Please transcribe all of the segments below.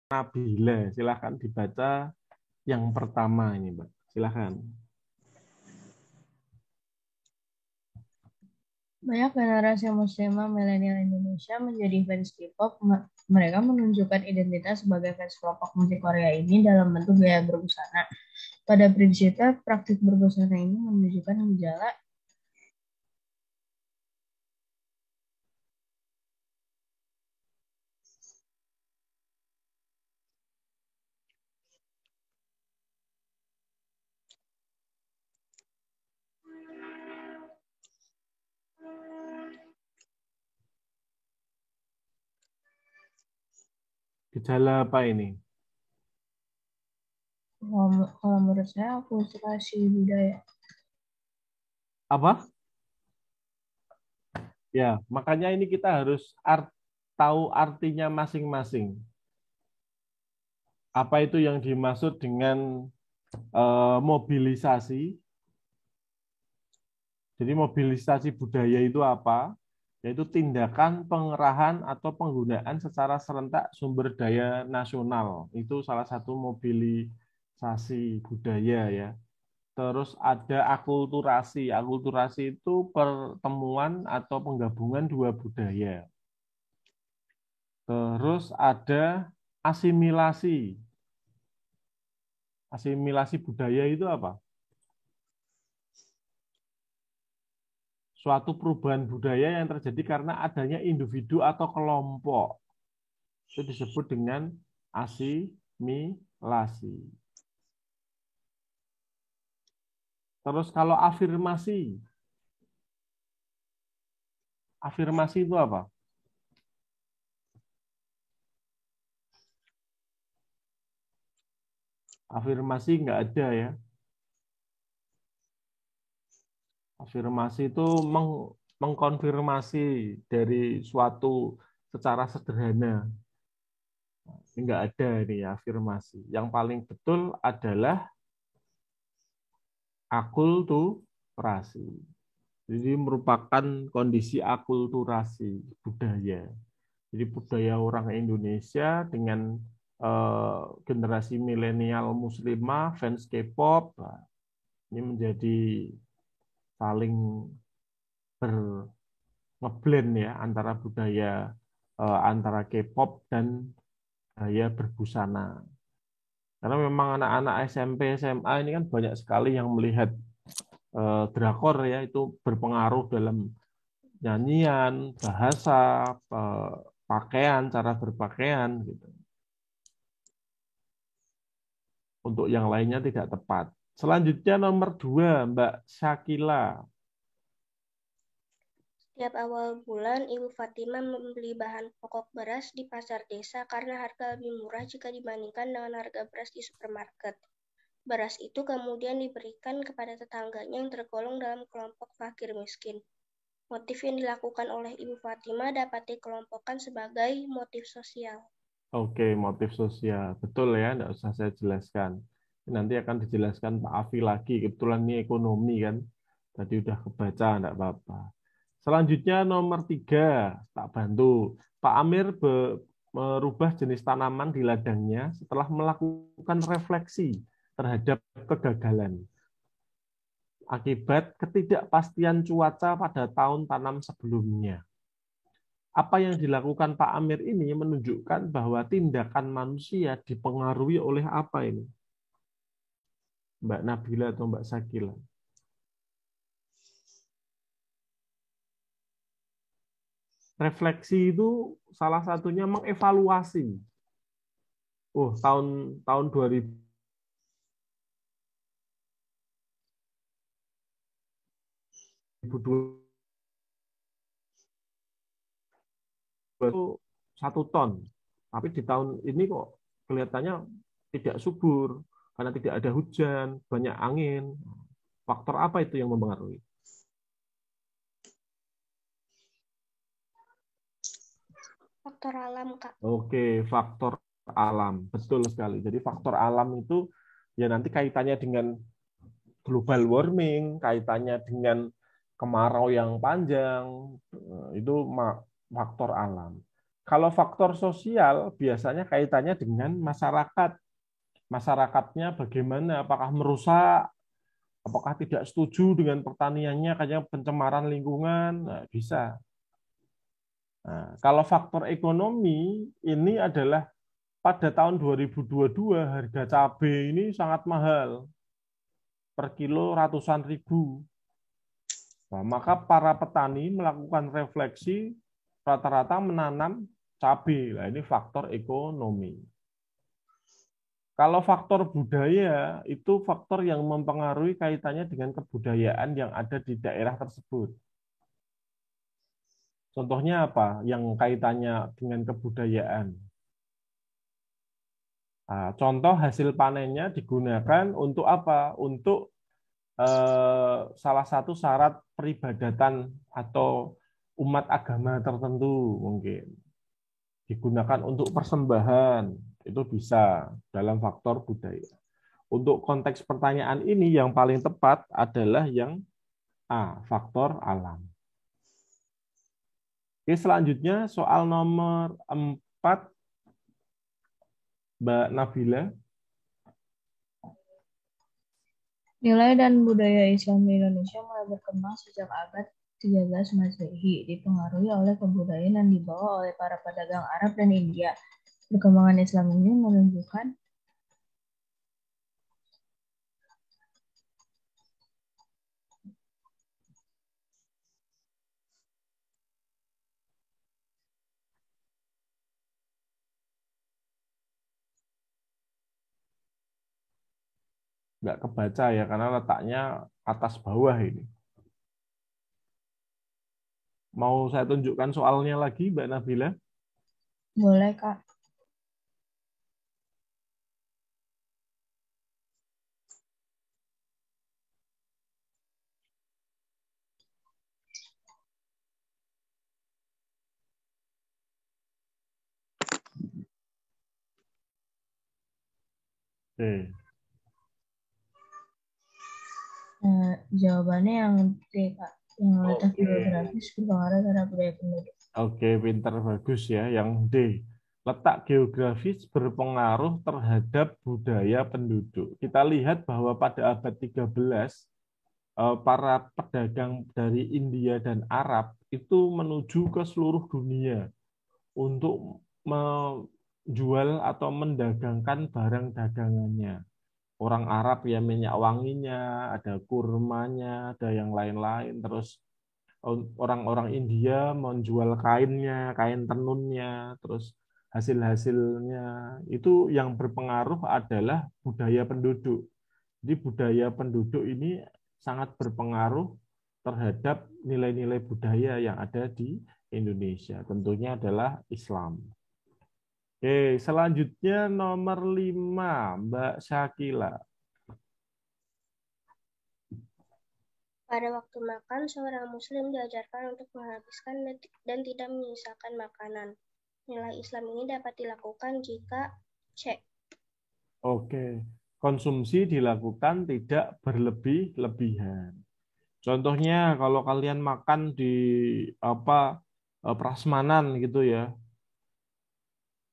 Nabila. Silahkan dibaca yang pertama ini, Mbak. Silahkan. Banyak generasi muslimah milenial Indonesia menjadi fans K-pop. Mereka menunjukkan identitas sebagai fans kelompok musik Korea ini dalam bentuk gaya berbusana. Pada prinsipnya, praktik berbusana ini menunjukkan gejala Gejala apa ini? kalau menurut saya akulturasi budaya. Apa? Ya, makanya ini kita harus tahu artinya masing-masing. Apa itu yang dimaksud dengan mobilisasi? Jadi mobilisasi budaya itu apa? Yaitu tindakan pengerahan atau penggunaan secara serentak sumber daya nasional. Itu salah satu mobilisasi budaya ya. Terus ada akulturasi. Akulturasi itu pertemuan atau penggabungan dua budaya. Terus ada asimilasi. Asimilasi budaya itu apa? Suatu perubahan budaya yang terjadi karena adanya individu atau kelompok. Itu disebut dengan asimilasi. Terus kalau afirmasi, afirmasi itu apa? Afirmasi nggak ada ya. Afirmasi itu mengkonfirmasi dari suatu secara sederhana. Ini nggak ada ini ya, afirmasi. Yang paling betul adalah akulturasi. Jadi merupakan kondisi akulturasi budaya. Jadi budaya orang Indonesia dengan generasi milenial muslimah, fans K-pop, ini menjadi saling ngeblend ya antara budaya antara K-pop dan gaya berbusana. Karena memang anak-anak SMP, SMA ini kan banyak sekali yang melihat drakor ya, itu berpengaruh dalam nyanyian, bahasa, pakaian, cara berpakaian gitu. Untuk yang lainnya tidak tepat. Selanjutnya nomor 2, Mbak Syakila. Setiap awal bulan, Ibu Fatimah membeli bahan pokok beras di pasar desa karena harga lebih murah jika dibandingkan dengan harga beras di supermarket. Beras itu kemudian diberikan kepada tetangganya yang tergolong dalam kelompok fakir miskin. Motif yang dilakukan oleh Ibu Fatimah dapat dikelompokkan sebagai motif sosial. Oke, motif sosial. Betul ya, enggak usah saya jelaskan. Nanti akan dijelaskan Pak Afi lagi. Kebetulan ini ekonomi kan. Tadi udah kebaca, enggak apa-apa. Selanjutnya nomor 3, tak bantu. Pak Amir merubah jenis tanaman di ladangnya setelah melakukan refleksi terhadap kegagalan akibat ketidakpastian cuaca pada tahun tanam sebelumnya. Apa yang dilakukan Pak Amir ini menunjukkan bahwa tindakan manusia dipengaruhi oleh apa ini? Mbak Nabila atau Mbak Sakila? Refleksi itu salah satunya mengevaluasi. Oh, tahun tahun 2002 itu 1 ton. Tapi di tahun ini kok kelihatannya tidak subur karena tidak ada hujan, banyak angin. Faktor apa itu yang mempengaruhi? Faktor alam, Kak. Oke, faktor alam. Betul sekali. Jadi faktor alam itu ya nanti kaitannya dengan global warming, kaitannya dengan kemarau yang panjang, itu faktor alam. Kalau faktor sosial biasanya kaitannya dengan masyarakat. Masyarakatnya bagaimana? Apakah merusak? Apakah tidak setuju dengan pertaniannya? Kayak pencemaran lingkungan? Nah, bisa. Nah, kalau faktor ekonomi ini adalah pada tahun 2022 harga cabai ini sangat mahal, per kilo ratusan ribu. Nah, maka para petani melakukan refleksi rata-rata menanam cabai. Nah, ini faktor ekonomi. Kalau faktor budaya itu faktor yang mempengaruhi kaitannya dengan kebudayaan yang ada di daerah tersebut. Contohnya apa yang kaitannya dengan kebudayaan? Nah, contoh hasil panennya digunakan untuk apa? Untuk salah satu syarat peribadatan atau umat agama tertentu mungkin. Digunakan untuk persembahan, itu bisa dalam faktor budaya. Untuk konteks pertanyaan ini yang paling tepat adalah yang A, faktor alam. Oke, selanjutnya soal nomor 4, Mbak Nabila. Nilai dan budaya Islam di Indonesia mulai berkembang sejak abad 13 Masehi, dipengaruhi oleh kebudayaan yang dibawa oleh para pedagang Arab dan India. Perkembangan Islam ini menunjukkan Nggak kebaca ya, karena letaknya atas bawah ini. Mau saya tunjukkan soalnya lagi, Mbak Nabila? boleh, Kak. Oke. Jawabannya yang D, Kak. Yang letak Oke. geografis berpengaruh terhadap budaya penduduk. Oke, pinter, bagus ya. Yang D, letak geografis berpengaruh terhadap budaya penduduk. Kita lihat bahwa pada abad 13, para pedagang dari India dan Arab itu menuju ke seluruh dunia untuk menjual atau mendagangkan barang dagangannya. Orang Arab ya minyak wanginya, ada kurmanya, ada yang lain-lain. Terus orang-orang India menjual kainnya, kain tenunnya, terus hasil-hasilnya. Itu yang berpengaruh adalah budaya penduduk. Jadi budaya penduduk ini sangat berpengaruh terhadap nilai-nilai budaya yang ada di Indonesia. Tentunya adalah Islam. Oke, selanjutnya nomor 5, Mbak Syakila. Pada waktu makan, seorang muslim diajarkan untuk menghabiskan dan tidak menyisakan makanan. Nilai Islam ini dapat dilakukan jika C. Oke, konsumsi dilakukan tidak berlebih-lebihan. Contohnya kalau kalian makan di prasmanan gitu ya,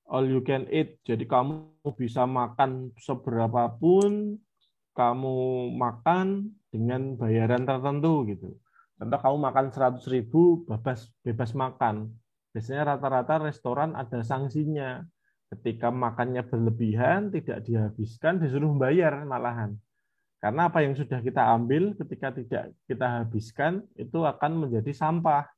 all you can eat. Jadi kamu bisa makan seberapapun kamu makan dengan bayaran tertentu gitu. Contoh kamu makan 100.000 bebas makan. Biasanya rata-rata restoran ada sanksinya. Ketika makannya berlebihan, tidak dihabiskan, disuruh bayar malahan. Karena apa yang sudah kita ambil ketika tidak kita habiskan, itu akan menjadi sampah.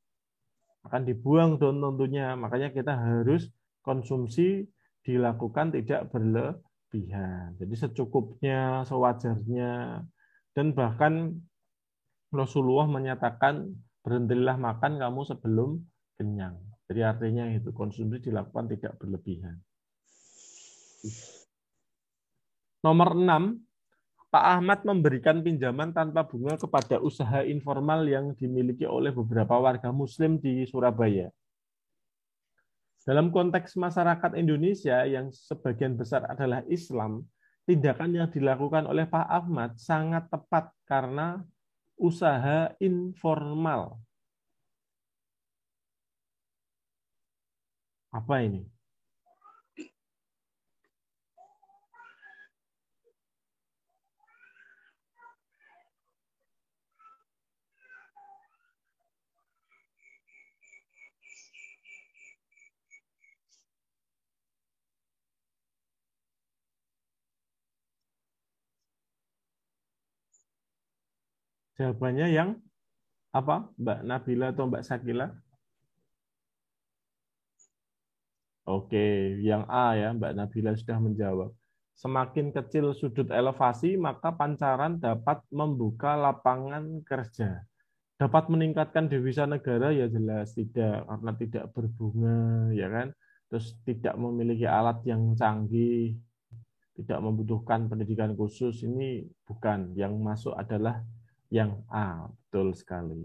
Akan dibuang tentunya. Makanya kita harus konsumsi dilakukan tidak berlebihan. Jadi secukupnya, sewajarnya. Dan bahkan Rasulullah menyatakan berhentilah makan kamu sebelum kenyang. Jadi artinya itu konsumsi dilakukan tidak berlebihan. Nomor 6, Pak Ahmad memberikan pinjaman tanpa bunga kepada usaha informal yang dimiliki oleh beberapa warga Muslim di Surabaya. Dalam konteks masyarakat Indonesia yang sebagian besar adalah Islam, tindakan yang dilakukan oleh Pak Ahmad sangat tepat karena usaha informal. Apa ini? Jawabannya yang apa, Mbak Nabila atau Mbak Sakila? Oke, yang A ya, Mbak Nabila sudah menjawab. Semakin kecil sudut elevasi, maka pancaran dapat membuka lapangan kerja. Dapat meningkatkan devisa negara ya jelas tidak, karena tidak berbunga, ya kan? Terus tidak memiliki alat yang canggih, tidak membutuhkan pendidikan khusus, ini bukan. Yang masuk adalah yang A, betul sekali.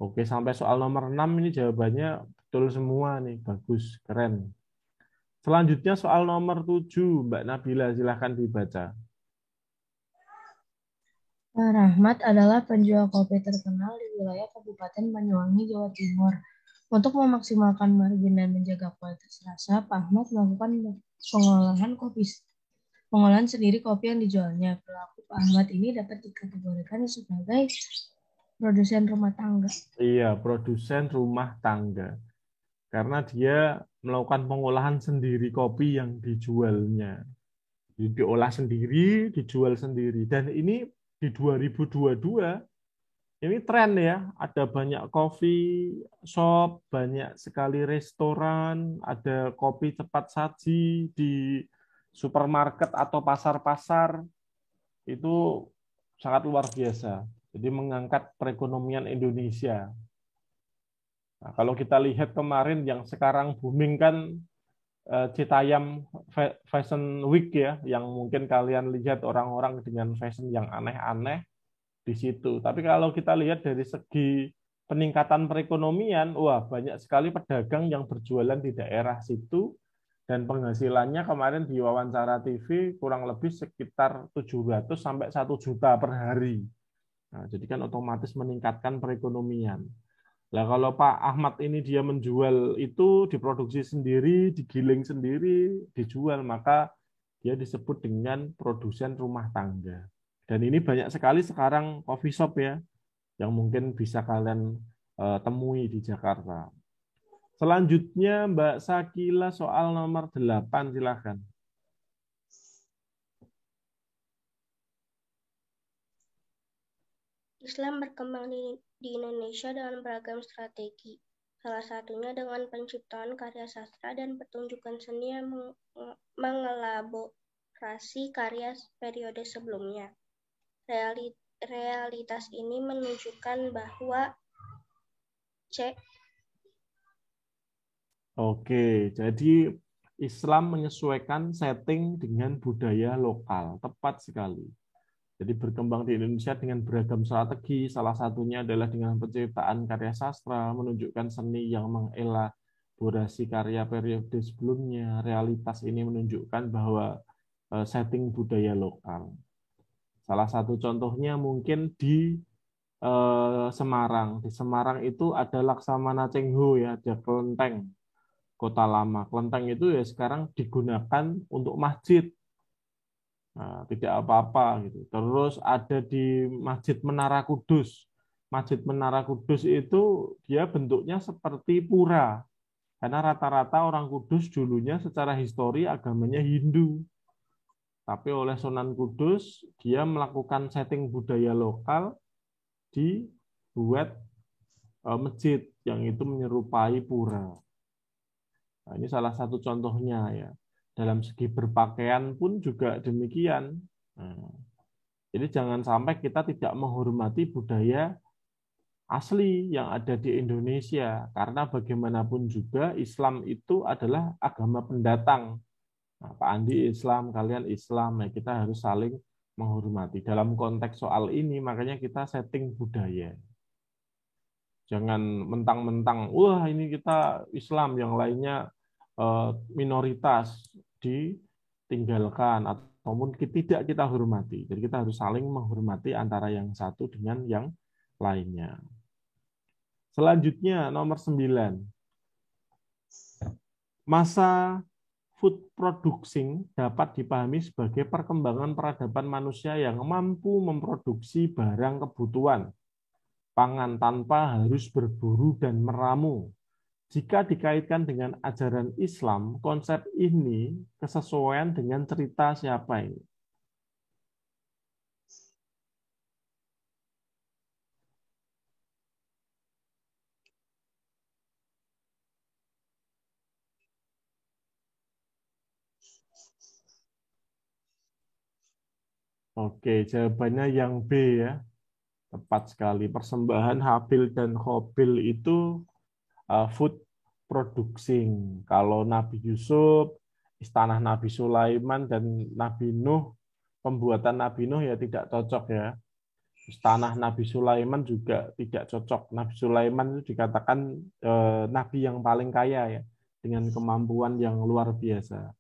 Oke, sampai soal nomor 6 ini jawabannya betul semua nih, bagus, keren. Selanjutnya soal nomor 7, Mbak Nabila, silahkan dibaca. Pak Rahmat adalah penjual kopi terkenal di wilayah Kabupaten Banyuwangi, Jawa Timur. Untuk memaksimalkan margin dan menjaga kualitas rasa, Pak Ahmad melakukan pengolahan sendiri kopi yang dijualnya. Pelaku Pak Ahmad ini dapat dikategorikan sebagai produsen rumah tangga. Iya, produsen rumah tangga. Karena dia melakukan pengolahan sendiri kopi yang dijualnya. Diolah sendiri, dijual sendiri. Dan ini di 2022, ini tren ya. Ada banyak coffee shop, banyak sekali restoran, ada kopi cepat saji di supermarket atau pasar-pasar. Itu sangat luar biasa. Jadi mengangkat perekonomian Indonesia. Nah, kalau kita lihat kemarin yang sekarang booming kan Citayam Fashion Week ya, yang mungkin kalian lihat orang-orang dengan fashion yang aneh-aneh di situ. Tapi kalau kita lihat dari segi peningkatan perekonomian, wah banyak sekali pedagang yang berjualan di daerah situ dan penghasilannya kemarin di wawancara TV kurang lebih sekitar 700 sampai 1 juta per hari. Nah, jadi kan otomatis meningkatkan perekonomian. Lah kalau Pak Ahmad ini dia menjual itu diproduksi sendiri, digiling sendiri, dijual, maka dia disebut dengan produsen rumah tangga. Dan ini banyak sekali sekarang coffee shop ya, yang mungkin bisa kalian temui di Jakarta. Selanjutnya Mbak Sakila soal nomor 8, silakan. Islam berkembang di Indonesia dengan beragam strategi. Salah satunya dengan penciptaan karya sastra dan pertunjukan seni yang mengelaborasi karya periode sebelumnya. Realitas ini menunjukkan bahwa Oke, jadi Islam menyesuaikan setting dengan budaya lokal, tepat sekali. Jadi berkembang di Indonesia dengan beragam strategi, salah satunya adalah dengan penciptaan karya sastra, menunjukkan seni yang mengelaborasi karya periode sebelumnya. Realitas ini menunjukkan bahwa setting budaya lokal. Salah satu contohnya mungkin di Semarang. Di Semarang itu ada Laksamana Cengho ya, ada kelenteng Kota Lama. Kelenteng itu ya sekarang digunakan untuk masjid. Nah, tidak apa-apa gitu. Terus ada di Masjid Menara Kudus. Masjid Menara Kudus itu dia bentuknya seperti pura. Karena rata-rata orang Kudus dulunya secara histori agamanya Hindu. Tapi oleh Sunan Kudus, dia melakukan setting budaya lokal dibuat masjid yang itu menyerupai pura. Nah, ini salah satu contohnya ya. Dalam segi berpakaian pun juga demikian. Nah, jadi jangan sampai kita tidak menghormati budaya asli yang ada di Indonesia. Karena bagaimanapun juga Islam itu adalah agama pendatang. Nah, Pak Andi Islam, kalian Islam, ya kita harus saling menghormati. Dalam konteks soal ini, makanya kita setting budaya. Jangan mentang-mentang, wah ini kita Islam, yang lainnya minoritas ditinggalkan ataupun tidak kita hormati. Jadi kita harus saling menghormati antara yang satu dengan yang lainnya. Selanjutnya nomor 9. Masa food producing dapat dipahami sebagai perkembangan peradaban manusia yang mampu memproduksi barang kebutuhan pangan tanpa harus berburu dan meramu. Jika dikaitkan dengan ajaran Islam, konsep ini kesesuaian dengan cerita siapa ini? Oke, jawabannya yang B ya. Tepat sekali. Persembahan Habil dan Qabil itu food producing. Kalau Nabi Yusuf, istana Nabi Sulaiman, dan Nabi Nuh, pembuatan Nabi Nuh ya tidak cocok ya. Istana Nabi Sulaiman juga tidak cocok. Nabi Sulaiman itu dikatakan Nabi yang paling kaya ya, dengan kemampuan yang luar biasa.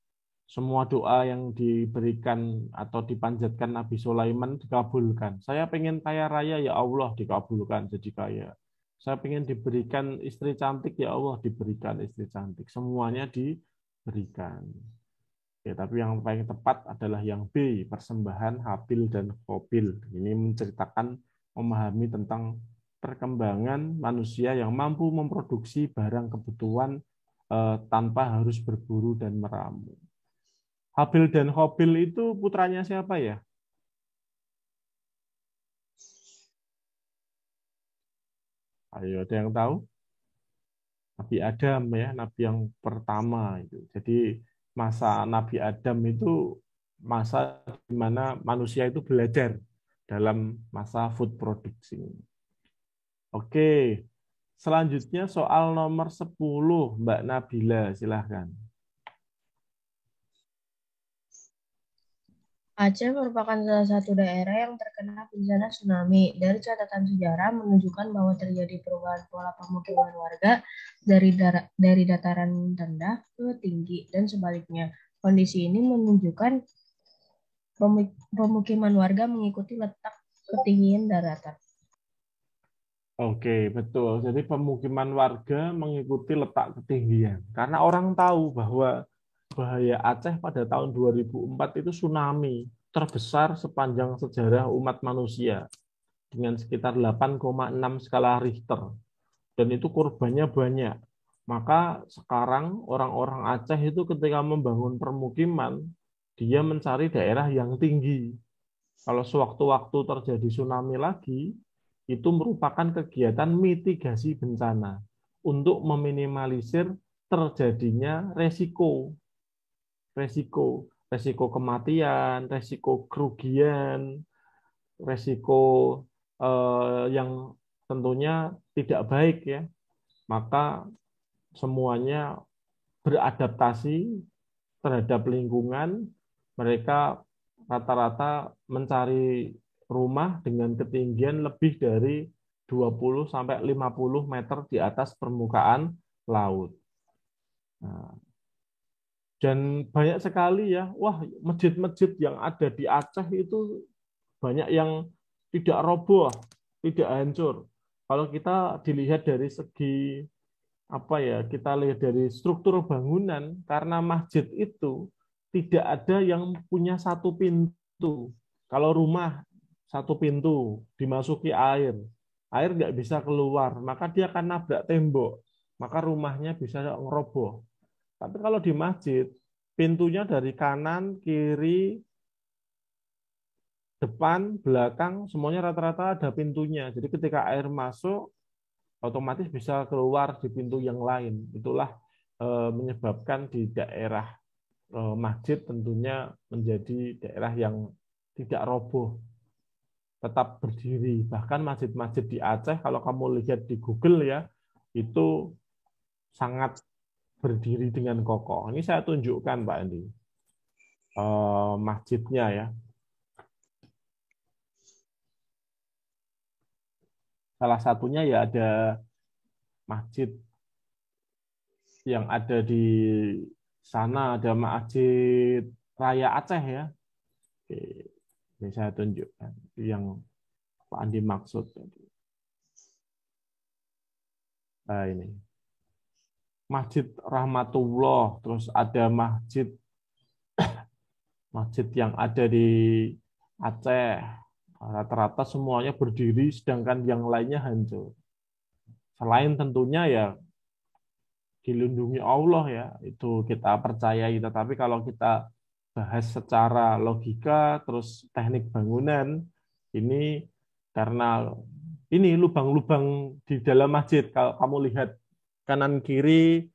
Semua doa yang diberikan atau dipanjatkan Nabi Sulaiman dikabulkan. Saya pengen kaya raya, ya Allah, dikabulkan jadi kaya. Saya pengen diberikan istri cantik, ya Allah, diberikan istri cantik. Semuanya diberikan. Ya, tapi yang paling tepat adalah yang B, persembahan Habil dan Qabil. Ini menceritakan, memahami tentang perkembangan manusia yang mampu memproduksi barang kebutuhan tanpa harus berburu dan meramu. Habil dan Qabil itu putranya siapa ya? Ayo, ada yang tahu? Nabi Adam ya, Nabi yang pertama itu. Jadi masa Nabi Adam itu masa di mana manusia itu belajar dalam masa food producing. Oke, selanjutnya soal nomor 10, Mbak Nabila, silahkan. Aceh merupakan salah satu daerah yang terkena bencana tsunami. Dari catatan sejarah menunjukkan bahwa terjadi perubahan pola pemukiman warga dari dataran rendah ke tinggi dan sebaliknya. Kondisi ini menunjukkan pemukiman warga mengikuti letak ketinggian daratan. Oke, betul. Jadi pemukiman warga mengikuti letak ketinggian. Karena orang tahu bahwa bahaya Aceh pada tahun 2004 itu tsunami terbesar sepanjang sejarah umat manusia dengan sekitar 8,6 skala Richter. Dan itu korbannya banyak. Maka sekarang orang-orang Aceh itu ketika membangun permukiman, dia mencari daerah yang tinggi. Kalau sewaktu-waktu terjadi tsunami lagi, itu merupakan kegiatan mitigasi bencana untuk meminimalisir terjadinya resiko kematian, resiko kerugian, resiko yang tentunya tidak baik ya. Maka semuanya beradaptasi terhadap lingkungan, mereka rata-rata mencari rumah dengan ketinggian lebih dari 20 sampai 50 meter di atas permukaan laut. Nah, dan banyak sekali ya, wah, masjid-masjid yang ada di Aceh itu banyak yang tidak roboh, tidak hancur. Kalau kita dilihat dari segi apa ya, kita lihat dari struktur bangunan, karena masjid itu tidak ada yang punya satu pintu. Kalau rumah satu pintu dimasuki air, air nggak bisa keluar, maka dia akan nabrak tembok, maka rumahnya bisa ngeroboh. Tapi kalau di masjid, pintunya dari kanan, kiri, depan, belakang, semuanya rata-rata ada pintunya. Jadi ketika air masuk, otomatis bisa keluar di pintu yang lain. Itulah menyebabkan di daerah masjid tentunya menjadi daerah yang tidak roboh, tetap berdiri. Bahkan masjid-masjid di Aceh, kalau kamu lihat di Google ya, itu sangat berdiri dengan kokoh. Ini saya tunjukkan, Pak Andi, masjidnya ya. Salah satunya ya ada masjid yang ada di sana, ada Masjid Raya Aceh ya. Oke, ini saya tunjukkan. Itu yang Pak Andi maksud. Nah, ini. Masjid Rahmatullah, terus ada masjid yang ada di Aceh. Rata-rata semuanya berdiri, sedangkan yang lainnya hancur. Selain tentunya ya dilindungi Allah ya, itu kita percayai. Tetapi kalau kita bahas secara logika, terus teknik bangunan, ini karena ini lubang-lubang di dalam masjid. Kalau kamu lihat kanan kiri,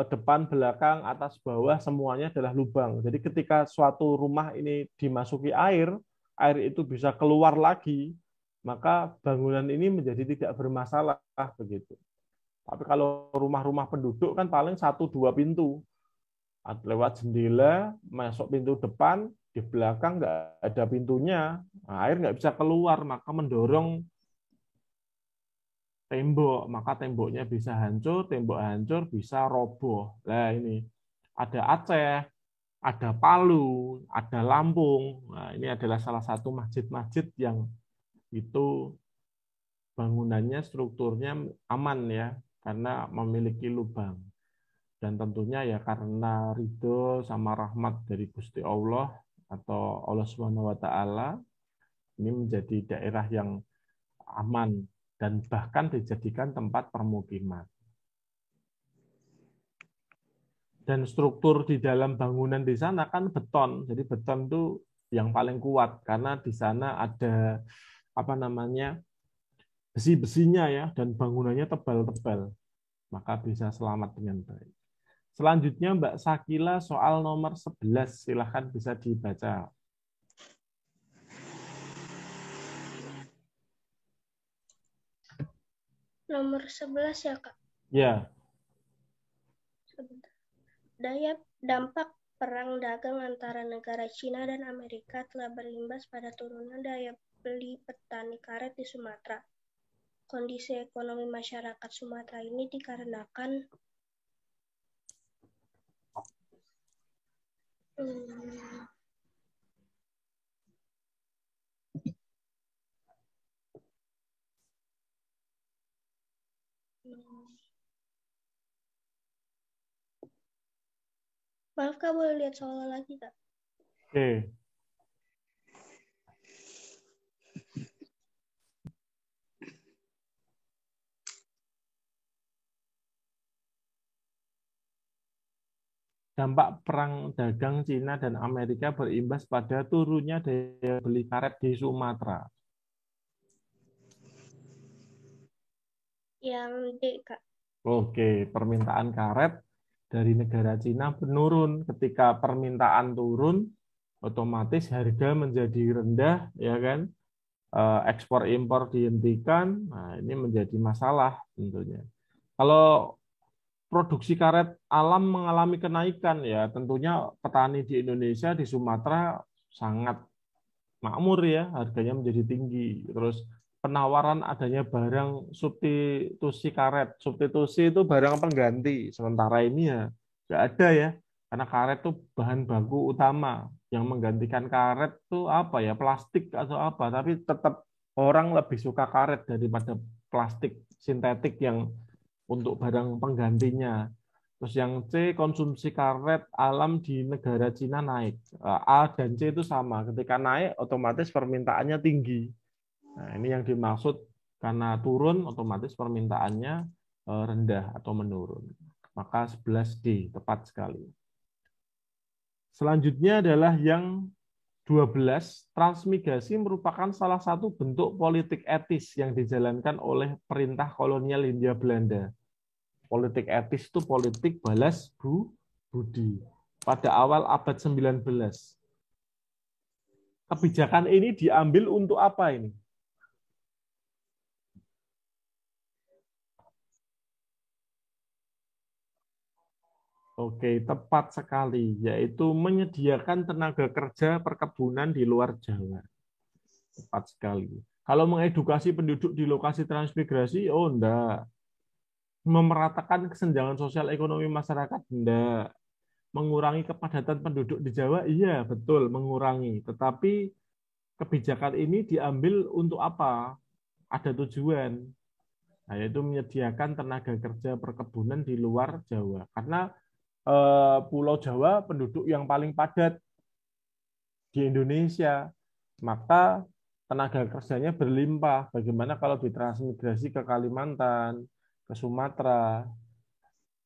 depan, belakang, atas, bawah, semuanya adalah lubang. Jadi ketika suatu rumah ini dimasuki air, air itu bisa keluar lagi, maka bangunan ini menjadi tidak bermasalah begitu. Tapi kalau rumah-rumah penduduk kan paling 1-2 pintu. Lewat jendela, masuk pintu depan, di belakang nggak ada pintunya. Nah, air nggak bisa keluar, maka mendorong tembok. Maka temboknya bisa hancur, tembok hancur bisa roboh. Nah ini ada Aceh, ada Palu, ada Lampung. Nah, ini adalah salah satu masjid-masjid yang itu bangunannya, strukturnya aman ya, karena memiliki lubang. Dan tentunya ya karena ridho sama rahmat dari Gusti Allah atau Allah Subhanahu wa taala, ini menjadi daerah yang aman dan bahkan dijadikan tempat permukiman. Dan struktur di dalam bangunan di sana kan beton. Jadi beton itu yang paling kuat karena di sana ada apa namanya? Besi-besinya ya, dan bangunannya tebal-tebal. Maka bisa selamat dengan baik. Selanjutnya Mbak Sakila soal nomor 11, silahkan bisa dibaca. Nomor 11 ya, Kak? Ya. Sebentar. Dampak perang dagang antara negara Cina dan Amerika telah berimbas pada turunan daya beli petani karet di Sumatera. Kondisi ekonomi masyarakat Sumatera ini dikarenakan maaf Kak, boleh lihat soal lagi Kak? Oke. Dampak perang dagang Cina dan Amerika berimbas pada turunnya daya beli karet di Sumatera. Yang D, Kak. Oke, permintaan karet dari negara Cina menurun. Ketika permintaan turun, otomatis harga menjadi rendah, ya kan? Ekspor impor dihentikan. Nah, ini menjadi masalah tentunya. Kalau produksi karet alam mengalami kenaikan, ya tentunya petani di Indonesia, di Sumatera sangat makmur ya, harganya menjadi tinggi. Terus penawaran adanya barang substitusi karet. Substitusi itu barang pengganti. Sementara ini ya nggak ada ya, karena karet itu bahan baku utama. Yang menggantikan karet itu apa ya, plastik atau apa. Tapi tetap orang lebih suka karet daripada plastik sintetik yang untuk barang penggantinya. Terus yang C, konsumsi karet alam di negara Cina naik. A dan C itu sama. Ketika naik, otomatis permintaannya tinggi. Nah, ini yang dimaksud karena turun, otomatis permintaannya rendah atau menurun. Maka 11D, tepat sekali. Selanjutnya adalah yang 12, transmigrasi merupakan salah satu bentuk politik etis yang dijalankan oleh perintah kolonial Hindia Belanda. Politik etis itu politik balas budi. Pada awal abad 19. Kebijakan ini diambil untuk apa ini? Oke, tepat sekali, yaitu menyediakan tenaga kerja perkebunan di luar Jawa. Tepat sekali. Kalau mengedukasi penduduk di lokasi transmigrasi, oh enggak. Memeratakan kesenjangan sosial ekonomi masyarakat, enggak. Mengurangi kepadatan penduduk di Jawa, iya betul mengurangi. Tetapi kebijakan ini diambil untuk apa? Ada tujuan. Nah, yaitu menyediakan tenaga kerja perkebunan di luar Jawa. Karena Pulau Jawa penduduk yang paling padat di Indonesia, maka tenaga kerjanya berlimpah. Bagaimana kalau ditransmigrasi ke Kalimantan, ke Sumatera,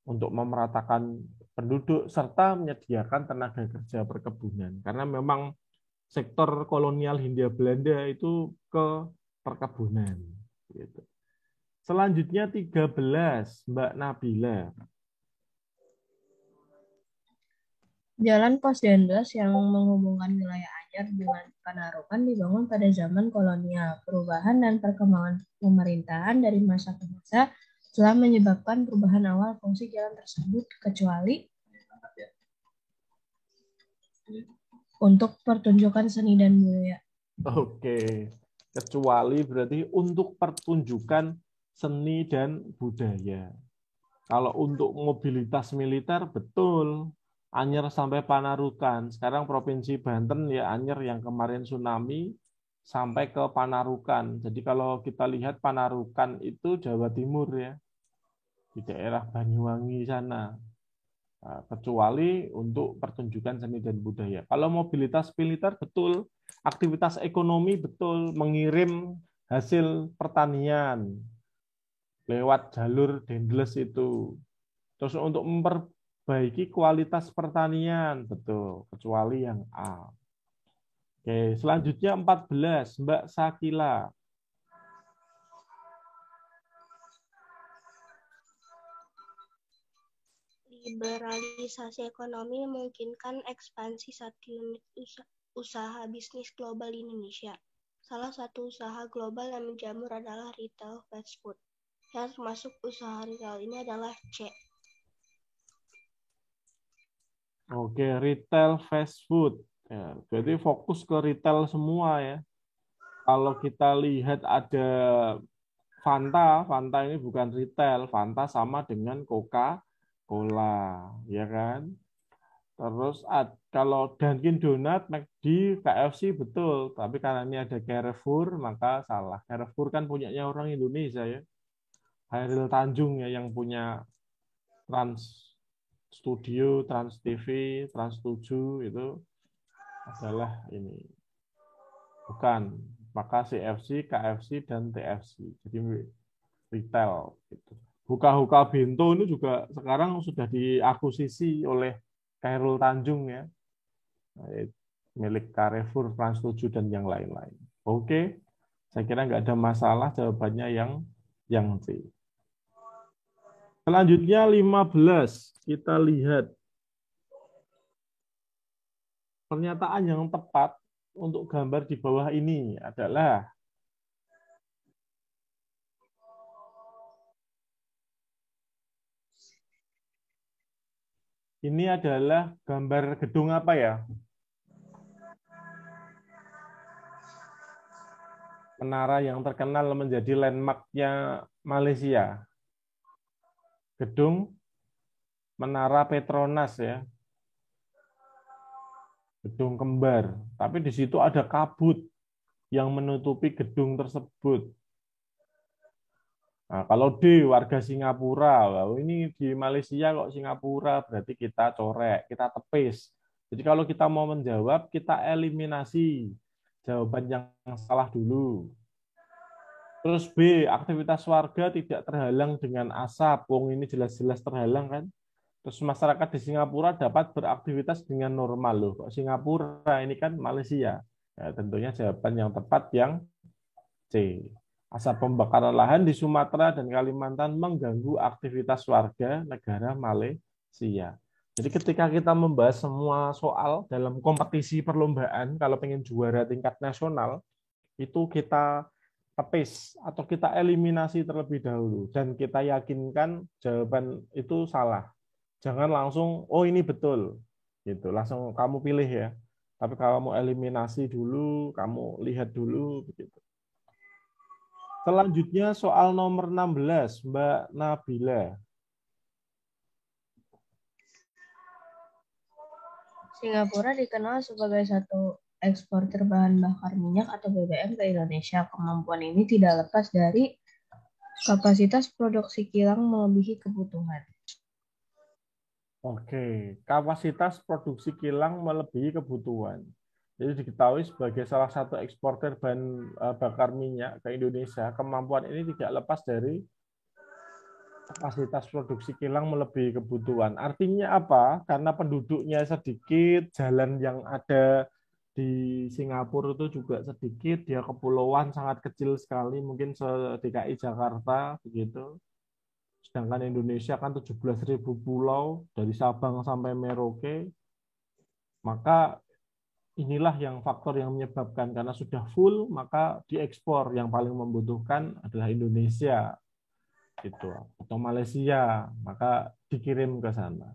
untuk memeratakan penduduk serta menyediakan tenaga kerja perkebunan. Karena memang sektor kolonial Hindia Belanda itu ke perkebunan. Gitu. Selanjutnya 13, Mbak Nabila. Jalan Pos Dendels yang menghubungkan wilayah Anyer dengan Panarukan dibangun pada zaman kolonial. Perubahan dan perkembangan pemerintahan dari masa ke masa telah menyebabkan perubahan awal fungsi jalan tersebut, kecuali untuk pertunjukan seni dan budaya. Oke, kecuali berarti untuk pertunjukan seni dan budaya. Kalau untuk mobilitas militer, betul. Anyer sampai Panarukan. Sekarang Provinsi Banten ya Anyer yang kemarin tsunami sampai ke Panarukan. Jadi kalau kita lihat Panarukan itu Jawa Timur ya. Di daerah Banyuwangi sana. Nah, kecuali untuk pertunjukan seni dan budaya. Kalau mobilitas militer betul, aktivitas ekonomi betul, mengirim hasil pertanian lewat jalur Dendles itu. Terus untuk memperbaiki kualitas pertanian, betul, kecuali yang A. Oke, selanjutnya 14, Mbak Sakila. Liberalisasi ekonomi memungkinkan ekspansi satelit usaha bisnis global di Indonesia. Salah satu usaha global yang menjamur adalah retail fast food. Yang termasuk usaha retail ini adalah C. Oke, retail fast food. Ya, jadi fokus ke retail semua ya. Kalau kita lihat ada Fanta, Fanta ini bukan retail, Fanta sama dengan Coca-Cola, ya kan? Terus kalau Dunkin Donut, McD, KFC betul, tapi karena ini ada Carrefour maka salah. Carrefour kan punyanya orang Indonesia ya. Hairil Tanjung ya yang punya Trans Studio, Trans TV, Trans 7 itu adalah ini. Bukan, maka CFC, KFC dan TFC. Jadi retail gitu. Huka-huka Bento ini juga sekarang sudah diakuisisi oleh Khairul Tanjung ya. Milik Carrefour, Trans 7 dan yang lain-lain. Oke. Saya kira nggak ada masalah jawabannya yang C. Selanjutnya 15. Kita lihat pernyataan yang tepat untuk gambar di bawah ini adalah ini adalah gambar gedung apa ya? Menara yang terkenal menjadi landmark-nya Malaysia. Gedung Menara Petronas ya. Gedung kembar. Tapi di situ ada kabut yang menutupi gedung tersebut. Nah, kalau D warga Singapura, ini di Malaysia kok Singapura, berarti kita corek, kita tepis. Jadi kalau kita mau menjawab, kita eliminasi jawaban yang salah dulu. Terus B, aktivitas warga tidak terhalang dengan asap. Wong ini jelas-jelas terhalang kan. Terus masyarakat di Singapura dapat beraktivitas dengan normal loh. Kok Singapura ini kan Malaysia. Ya, tentunya jawaban yang tepat yang C. Asap pembakaran lahan di Sumatera dan Kalimantan mengganggu aktivitas warga negara Malaysia. Jadi ketika kita membahas semua soal dalam kompetisi perlombaan, kalau pengen juara tingkat nasional, itu kita tepis atau kita eliminasi terlebih dahulu. Dan kita yakinkan jawaban itu salah. Jangan langsung, oh ini betul. Gitu. Langsung kamu pilih ya. Tapi kalau kamu eliminasi dulu, kamu lihat dulu. Begitu. Selanjutnya soal nomor 16, Mbak Nabila. Singapura dikenal sebagai satu eksportir bahan bakar minyak atau BBM ke Indonesia. Kemampuan ini tidak lepas dari Kapasitas produksi kilang melebihi kebutuhan. Oke, kapasitas produksi kilang melebihi kebutuhan. Jadi diketahui sebagai salah satu eksportir bahan bakar minyak ke Indonesia, kemampuan ini tidak lepas dari kapasitas produksi kilang melebihi kebutuhan. Artinya apa? Karena penduduknya sedikit, jalan yang ada di Singapura itu juga sedikit, dia kepulauan sangat kecil sekali, mungkin se-DKI Jakarta begitu. Sedangkan Indonesia kan 17.000 pulau dari Sabang sampai Merauke, maka inilah yang faktor yang menyebabkan karena sudah full maka diekspor, yang paling membutuhkan adalah Indonesia gitu atau Malaysia, maka dikirim ke sana.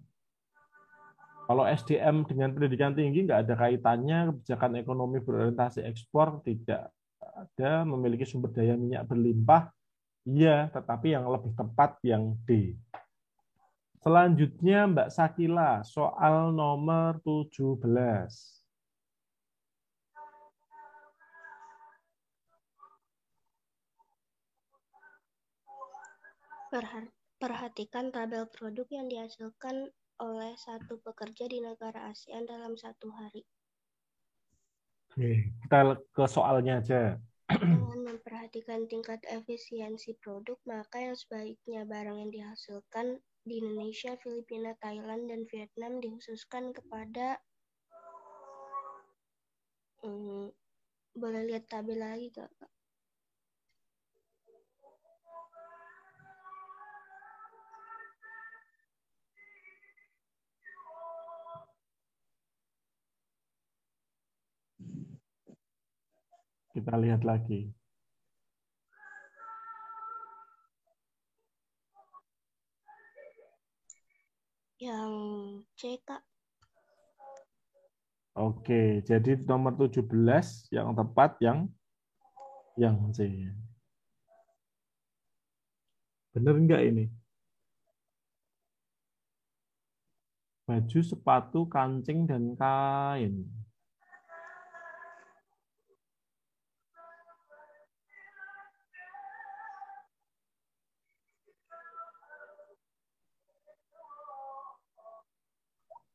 Kalau SDM dengan pendidikan tinggi nggak ada kaitannya, kebijakan ekonomi berorientasi ekspor tidak ada, memiliki sumber daya minyak berlimpah, iya, tetapi yang lebih tepat yang D. Selanjutnya Mbak Sakila, soal nomor 17. Perhatikan tabel produk yang dihasilkan oleh satu pekerja di negara ASEAN dalam satu hari. Oke, kita ke soalnya aja. Dengan memperhatikan tingkat efisiensi produk, maka yang sebaiknya barang yang dihasilkan di Indonesia, Filipina, Thailand, dan Vietnam dikhususkan kepada boleh lihat tabel lagi Kak? Kita lihat lagi. Yang C Kak. Oke, jadi nomor 17 yang tepat yang C. Bener nggak ini? Baju, sepatu, kancing, dan kain.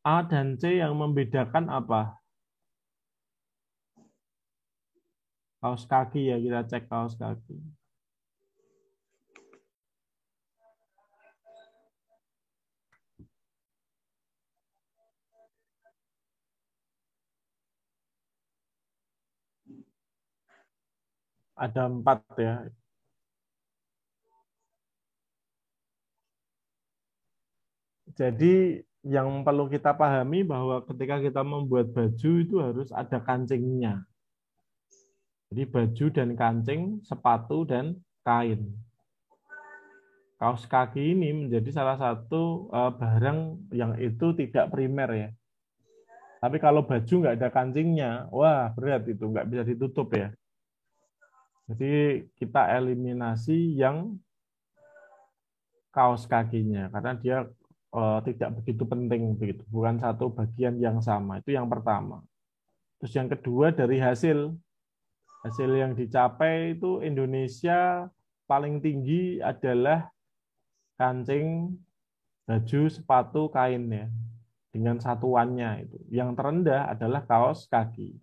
A dan C yang membedakan apa? Kaos kaki ya, kita cek kaos kaki. Ada 4 ya. Jadi yang perlu kita pahami bahwa ketika kita membuat baju itu harus ada kancingnya. Jadi baju dan kancing, sepatu dan kain. Kaos kaki ini menjadi salah satu barang yang itu tidak primer ya. Tapi kalau baju nggak ada kancingnya, wah berat itu, nggak bisa ditutup ya. Jadi kita eliminasi yang kaos kakinya karena dia tidak begitu penting begitu, bukan satu bagian yang sama. Itu yang pertama. Terus yang kedua dari hasil yang dicapai itu Indonesia paling tinggi adalah kancing, baju, sepatu, kain ya. Dengan satuannya itu. Yang terendah adalah kaos kaki.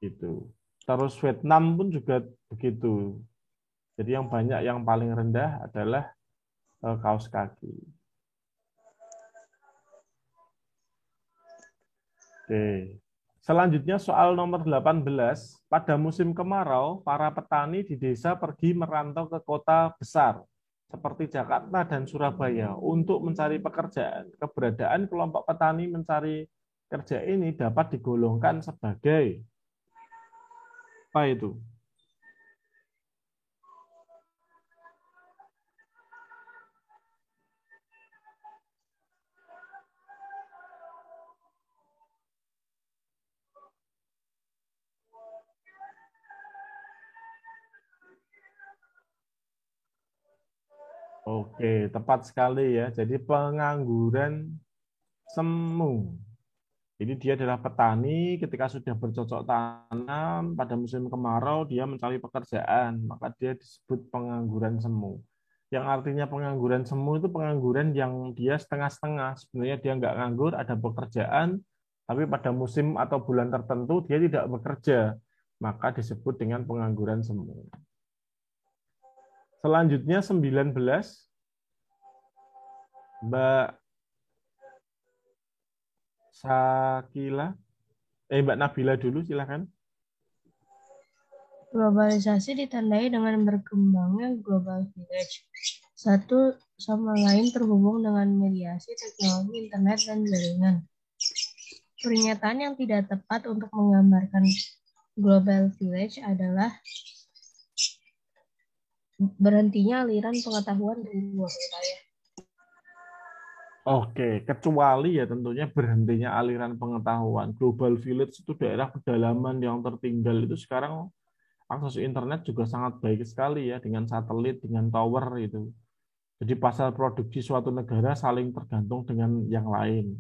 Gitu. Terus Vietnam pun juga begitu. Jadi yang banyak yang paling rendah adalah kaos kaki. Oke. Selanjutnya soal nomor 18. Pada musim kemarau, para petani di desa pergi merantau ke kota besar seperti Jakarta dan Surabaya untuk mencari pekerjaan. Keberadaan kelompok petani mencari kerja ini dapat digolongkan sebagai apa itu? Oke, tepat sekali ya. Jadi pengangguran semu. Jadi dia adalah petani, ketika sudah bercocok tanam, pada musim kemarau dia mencari pekerjaan, maka dia disebut pengangguran semu. Yang artinya pengangguran semu itu pengangguran yang dia setengah-setengah. Sebenarnya dia nggak nganggur, ada pekerjaan, tapi pada musim atau bulan tertentu dia tidak bekerja, maka disebut dengan pengangguran semu. Selanjutnya 19, Mbak Sakila, Mbak Nabila dulu silakan. Globalisasi ditandai dengan berkembangnya global village. Satu sama lain terhubung dengan mediasi teknologi internet dan jaringan. Pernyataan yang tidak tepat untuk menggambarkan global village adalah berhentinya aliran pengetahuan dari luar wilayah. Oke, kecuali ya tentunya berhentinya aliran pengetahuan. Global Village itu daerah pedalaman yang tertinggal itu sekarang akses internet juga sangat baik sekali ya dengan satelit, dengan tower itu. Jadi pasar produksi suatu negara saling tergantung dengan yang lain.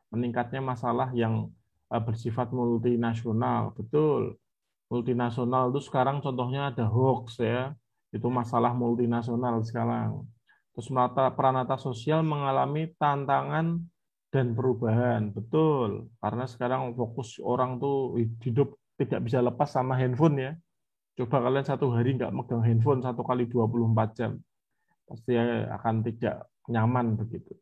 Meningkatnya masalah yang bersifat multinasional, betul. Multinasional itu sekarang contohnya ada hoax ya, itu masalah multinasional sekarang. Terus peranata sosial mengalami tantangan dan perubahan, betul. Karena sekarang fokus orang tuh hidup tidak bisa lepas sama handphone ya. Coba kalian satu hari nggak megang handphone 1 kali 24 jam, pasti akan tidak nyaman begitu.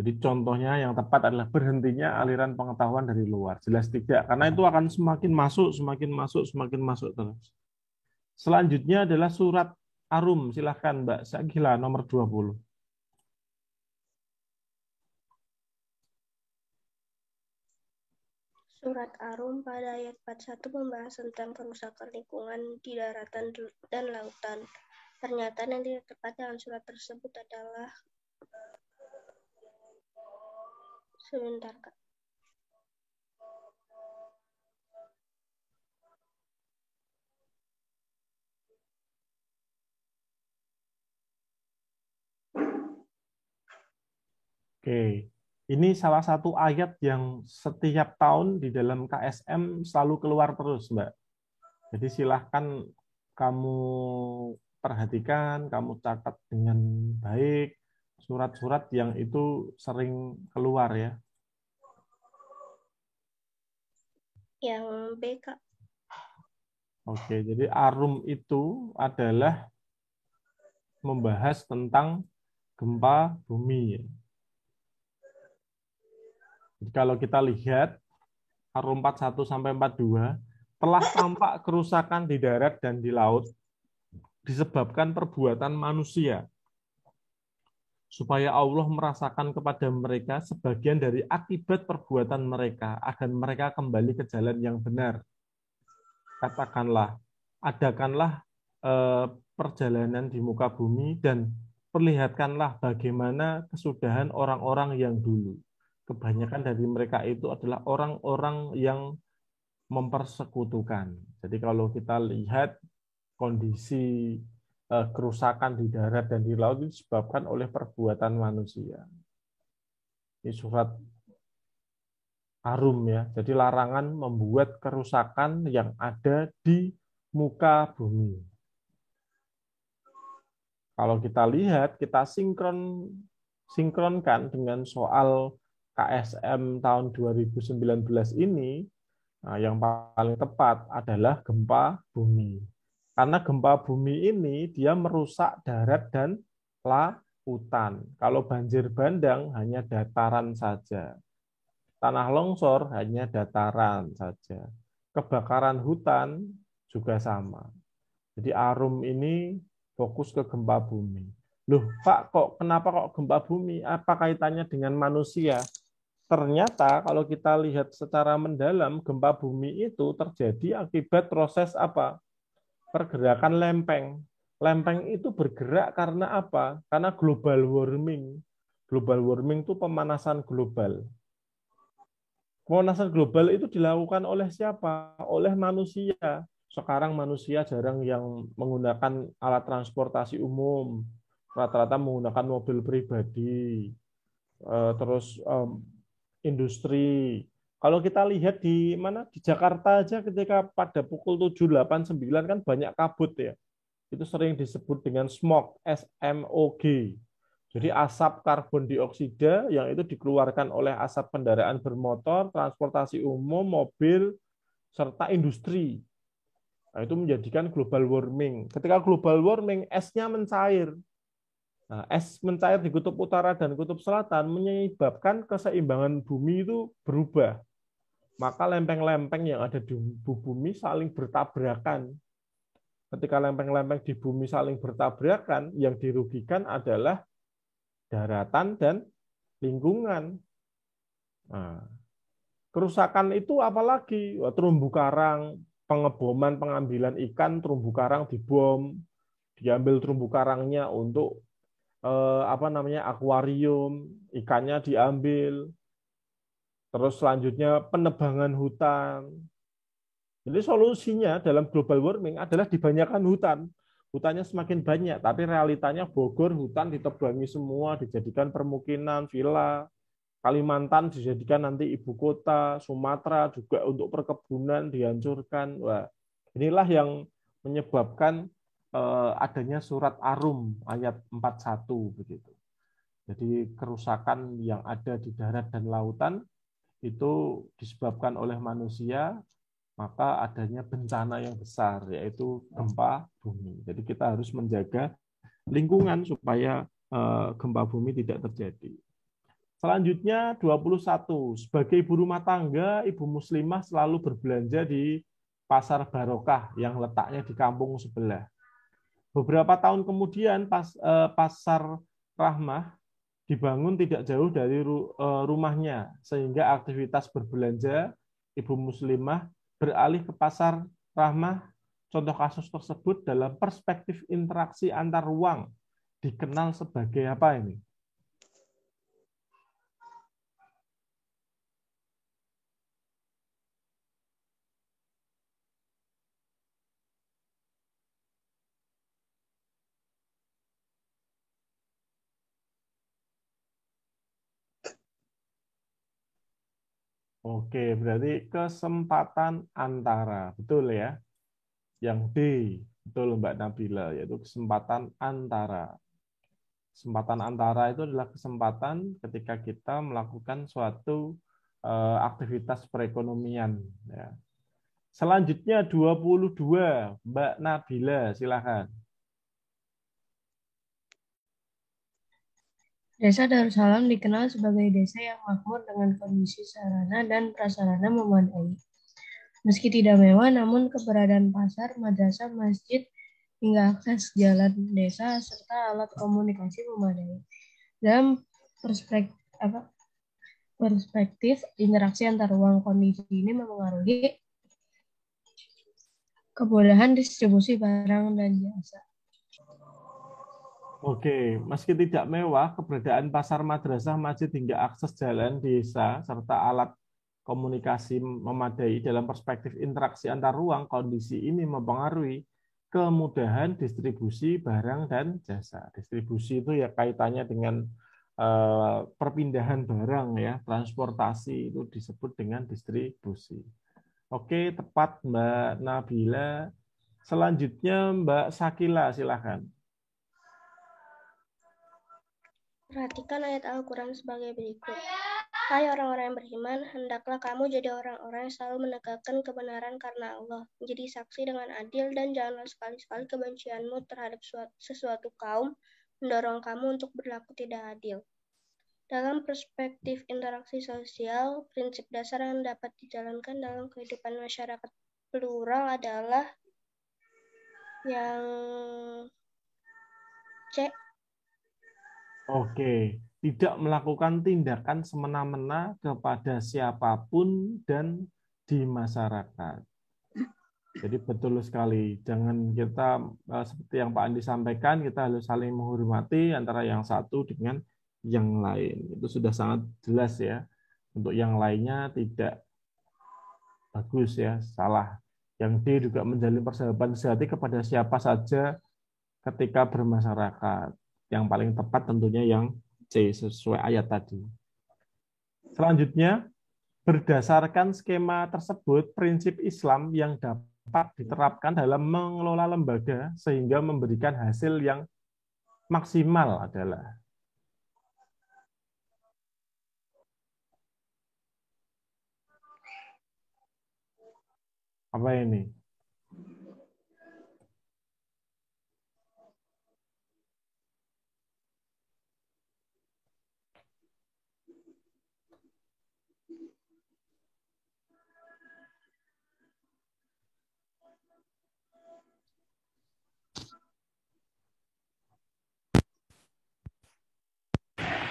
Jadi contohnya yang tepat adalah berhentinya aliran pengetahuan dari luar. Jelas tidak, karena itu akan semakin masuk, semakin masuk, semakin masuk terus. Selanjutnya adalah surat Arum. Silahkan Mbak Sakila nomor 20. Surat Arum pada ayat 41 membahas tentang kerusakan lingkungan di daratan dan lautan. Pernyataan yang tidak tepat dalam surat tersebut adalah sebentar, Kak. Oke, ini salah satu ayat yang setiap tahun di dalam KSM selalu keluar terus, Mbak. Jadi silahkan kamu perhatikan, kamu catat dengan baik surat-surat yang itu sering keluar ya. Yang B, Kak. Oke, jadi Arum itu adalah membahas tentang gempa bumi. Jadi kalau kita lihat Arum 41 sampai 42 telah tampak kerusakan di darat dan di laut disebabkan perbuatan manusia, supaya Allah merasakan kepada mereka sebagian dari akibat perbuatan mereka agar mereka kembali ke jalan yang benar. Katakanlah, adakanlah perjalanan di muka bumi dan perlihatkanlah bagaimana kesudahan orang-orang yang dulu. Kebanyakan dari mereka itu adalah orang-orang yang mempersekutukan. Jadi kalau kita lihat kondisi kerusakan di darat dan di laut itu disebabkan oleh perbuatan manusia. Ini surat Arum ya. Jadi larangan membuat kerusakan yang ada di muka bumi. Kalau kita lihat, kita sinkronkan dengan soal KSM tahun 2019 ini, nah, yang paling tepat adalah gempa bumi. Karena gempa bumi ini dia merusak darat dan lautan. Kalau banjir bandang hanya dataran saja. Tanah longsor hanya dataran saja. Kebakaran hutan juga sama. Jadi Arum ini fokus ke gempa bumi. Loh, Pak, kenapa kok gempa bumi? Apa kaitannya dengan manusia? Ternyata kalau kita lihat secara mendalam, gempa bumi itu terjadi akibat proses apa? Pergerakan lempeng. Lempeng itu bergerak karena apa? Karena global warming. Global warming itu pemanasan global. Pemanasan global itu dilakukan oleh siapa? Oleh manusia. Sekarang manusia jarang yang menggunakan alat transportasi umum, rata-rata menggunakan mobil pribadi. Terus industri. Kalau kita lihat di mana di Jakarta aja ketika pada pukul 7, 8, 9 kan banyak kabut ya. Itu sering disebut dengan smog, SMOG. Jadi asap karbon dioksida yang itu dikeluarkan oleh asap kendaraan bermotor, transportasi umum, mobil, serta industri. Nah, itu menjadikan global warming. Ketika global warming, esnya mencair. Nah, es mencair di kutub utara dan kutub selatan menyebabkan keseimbangan bumi itu berubah. Maka lempeng-lempeng yang ada di bumi saling bertabrakan. Ketika lempeng-lempeng di bumi saling bertabrakan, yang dirugikan adalah daratan dan lingkungan. Nah, kerusakan itu apalagi terumbu karang, pengeboman, pengambilan ikan, terumbu karang dibom, diambil terumbu karangnya untuk akuarium, ikannya diambil, terus selanjutnya penebangan hutan. Jadi solusinya dalam global warming adalah dibanyakan hutan. Hutannya semakin banyak, tapi realitanya Bogor hutan ditebangi semua, dijadikan permukiman, villa. Kalimantan dijadikan nanti ibu kota, Sumatera juga untuk perkebunan dihancurkan. Wah, inilah yang menyebabkan adanya surat Arum ayat 41 begitu. Jadi kerusakan yang ada di darat dan lautan itu disebabkan oleh manusia, maka adanya bencana yang besar, yaitu gempa bumi. Jadi kita harus menjaga lingkungan supaya gempa bumi tidak terjadi. Selanjutnya 21. Sebagai ibu rumah tangga, ibu muslimah selalu berbelanja di Pasar Barokah yang letaknya di kampung sebelah. Beberapa tahun kemudian Pasar Rahmah dibangun tidak jauh dari rumahnya, sehingga aktivitas berbelanja ibu muslimah beralih ke Pasar Rahmah. Contoh kasus tersebut dalam perspektif interaksi antar ruang dikenal sebagai apa ini? Oke, berarti kesempatan antara, betul ya? Yang D, betul Mbak Nabila, yaitu kesempatan antara. Kesempatan antara itu adalah kesempatan ketika kita melakukan suatu aktivitas perekonomian. Ya. Selanjutnya 22, Mbak Nabila, silakan. Desa Darussalam dikenal sebagai desa yang makmur dengan kondisi sarana dan prasarana memadai. Meski tidak mewah, namun keberadaan pasar, madrasah, masjid, hingga akses jalan desa serta alat komunikasi memadai. Dalam perspektif interaksi antar ruang, kondisi ini mempengaruhi kebolehan distribusi barang dan jasa. Oke, meski tidak mewah, keberadaan pasar, madrasah, masjid hingga akses jalan desa serta alat komunikasi memadai dalam perspektif interaksi antar ruang, kondisi ini mempengaruhi kemudahan distribusi barang dan jasa. Distribusi itu ya kaitannya dengan perpindahan barang ya, transportasi itu disebut dengan distribusi. Oke, tepat Mbak Nabila. Selanjutnya Mbak Sakila, silakan. Perhatikan ayat Al-Quran sebagai berikut. Hai orang-orang yang beriman, hendaklah kamu jadi orang-orang yang selalu menegakkan kebenaran karena Allah, menjadi saksi dengan adil, dan janganlah sekali-sekali kebencianmu terhadap sesuatu kaum mendorong kamu untuk berlaku tidak adil. Dalam perspektif interaksi sosial, prinsip dasar yang dapat dijalankan dalam kehidupan masyarakat plural adalah yang C. Oke, tidak melakukan tindakan semena-mena kepada siapapun dan di masyarakat. Jadi betul sekali, jangan kita seperti yang Pak Andi sampaikan, kita harus saling menghormati antara yang satu dengan yang lain. Itu sudah sangat jelas ya. Untuk yang lainnya tidak bagus ya, salah. Yang D juga menjalin persahabatan sejati kepada siapa saja ketika bermasyarakat. Yang paling tepat tentunya yang C sesuai ayat tadi. Selanjutnya, berdasarkan skema tersebut, prinsip Islam yang dapat diterapkan dalam mengelola lembaga sehingga memberikan hasil yang maksimal adalah apa ini?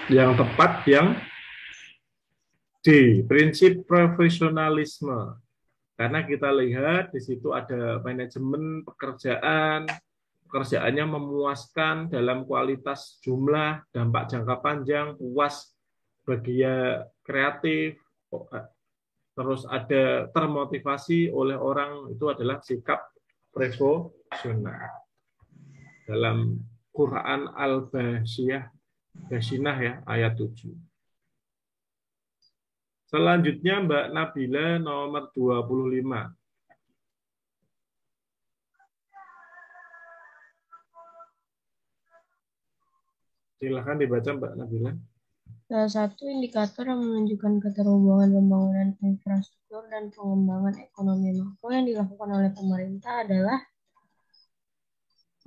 Yang tepat yang D, prinsip profesionalisme. Karena kita lihat di situ ada manajemen pekerjaan, pekerjaannya memuaskan dalam kualitas jumlah, dampak jangka panjang, puas bagi kreatif, terus ada termotivasi oleh orang, itu adalah sikap profesional. Dalam Quran Al-Basyinah ya, ayat 7. Selanjutnya Mbak Nabila nomor 25. Silahkan dibaca Mbak Nabila. Salah satu indikator yang menunjukkan keterhubungan pembangunan infrastruktur dan pengembangan ekonomi makro yang dilakukan oleh pemerintah adalah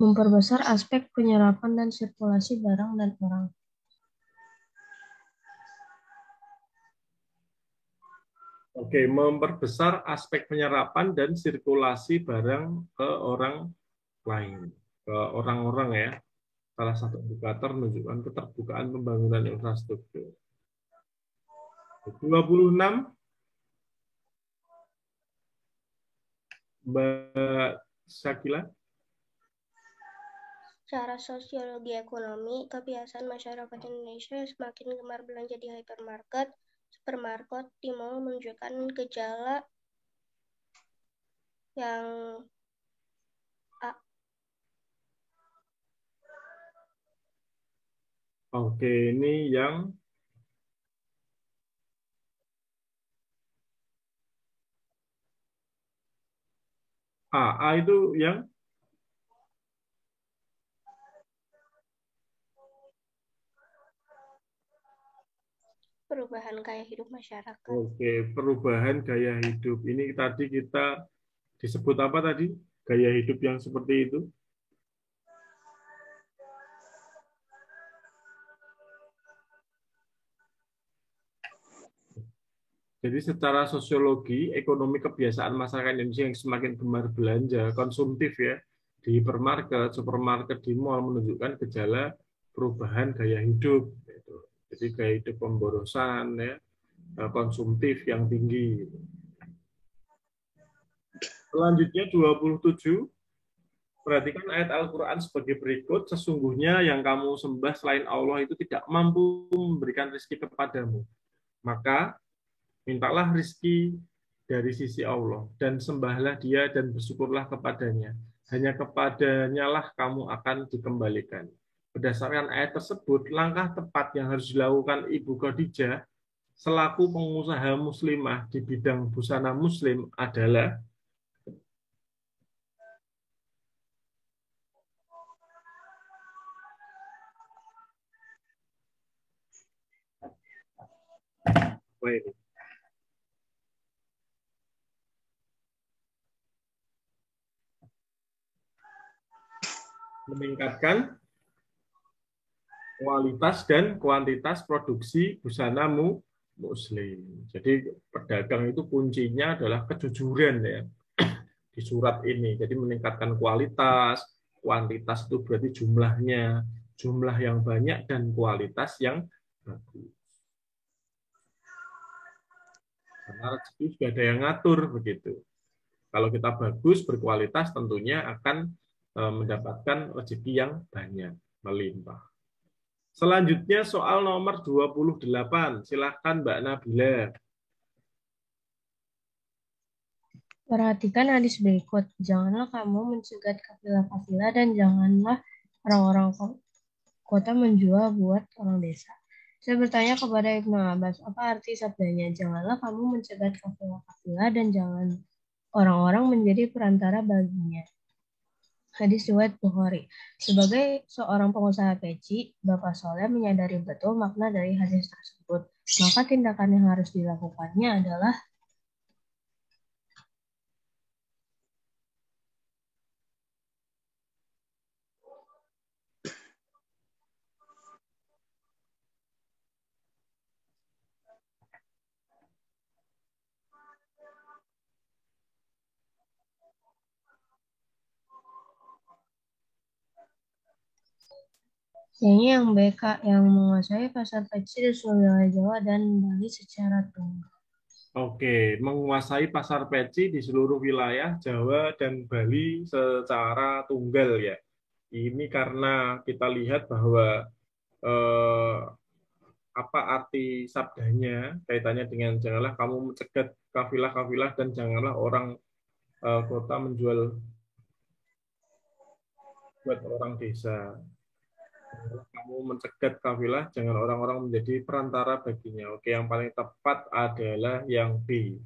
memperbesar aspek penyerapan dan sirkulasi barang dan orang. Oke, memperbesar aspek penyerapan dan sirkulasi barang ke orang lain, ke orang-orang ya. Salah satu indikator menunjukkan keterbukaan pembangunan infrastruktur. 26, Mbak Syakila. Secara sosiologi ekonomi, kebiasaan masyarakat Indonesia semakin gemar belanja di hypermarket, supermarket, di mall menunjukkan gejala yang Oke, ini yang A itu yang perubahan gaya hidup masyarakat. Oke, perubahan gaya hidup. Ini tadi kita disebut apa tadi? Gaya hidup yang seperti itu? Jadi secara sosiologi, ekonomi kebiasaan masyarakat Indonesia yang semakin gemar belanja, konsumtif ya, di hipermarket, supermarket, di mall menunjukkan gejala perubahan gaya hidup. Jadi gaya hidup pemborosan, ya, konsumtif yang tinggi. Selanjutnya 27, perhatikan ayat Al-Quran sebagai berikut, sesungguhnya yang kamu sembah selain Allah itu tidak mampu memberikan rezeki kepadamu. Maka mintalah rizki dari sisi Allah dan sembahlah Dia dan bersyukurlah kepadanya. Hanya kepadanya lah kamu akan dikembalikan. Berdasarkan ayat tersebut, langkah tepat yang harus dilakukan Ibu Khadijah selaku pengusaha muslimah di bidang busana muslim adalah apa ini? Meningkatkan kualitas dan kuantitas produksi busana muslim. Jadi pedagang itu kuncinya adalah kejujuran ya di surat ini. Jadi meningkatkan kualitas, kuantitas itu berarti jumlahnya, jumlah yang banyak dan kualitas yang bagus. Karena rezeki sudah ada yang ngatur begitu. Kalau kita bagus berkualitas tentunya akan mendapatkan rezeki yang banyak, melimpah. Selanjutnya soal nomor 28. Silahkan Mbak Nabila. Perhatikan hadis berikut. Janganlah kamu mencegat kafilah-kafilah dan janganlah orang-orang kota menjual buat orang desa. Saya bertanya kepada Ibnu Abbas, apa arti sabdanya? Janganlah kamu mencegat kafilah-kafilah dan jangan orang-orang menjadi perantara baginya. Hadis riwayat Bukhari. Sebagai seorang pengusaha peci, Bapak Soleh menyadari betul makna dari hadis tersebut. Maka tindakan yang harus dilakukannya adalah yang BK yang menguasai pasar peci di seluruh wilayah Jawa dan Bali secara tunggal. Oke, menguasai pasar peci di seluruh wilayah Jawa dan Bali secara tunggal ya. Ini karena kita lihat bahwa eh, apa arti sabdanya kaitannya dengan janganlah kamu mencegat kafilah-kafilah dan janganlah orang kota menjual buat orang desa. Kamu mencegat kafilah, jangan orang-orang menjadi perantara baginya. Oke, yang paling tepat adalah yang B.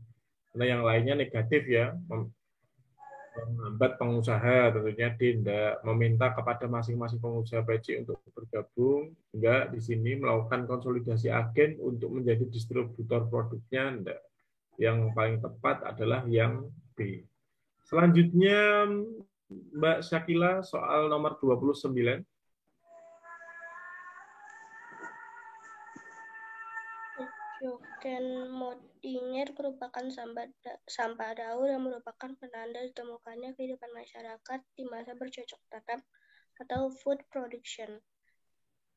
Karena yang lainnya negatif ya, menghambat pengusaha tentunya tidak meminta kepada masing-masing pengusaha peci untuk bergabung, enggak di sini melakukan konsolidasi agen untuk menjadi distributor produknya, enggak. Yang paling tepat adalah yang B. Selanjutnya Mbak Syakila soal nomor 29. Jokenmodinger merupakan sampah daur yang merupakan penanda ditemukannya kehidupan masyarakat di masa bercocok tanam atau food production.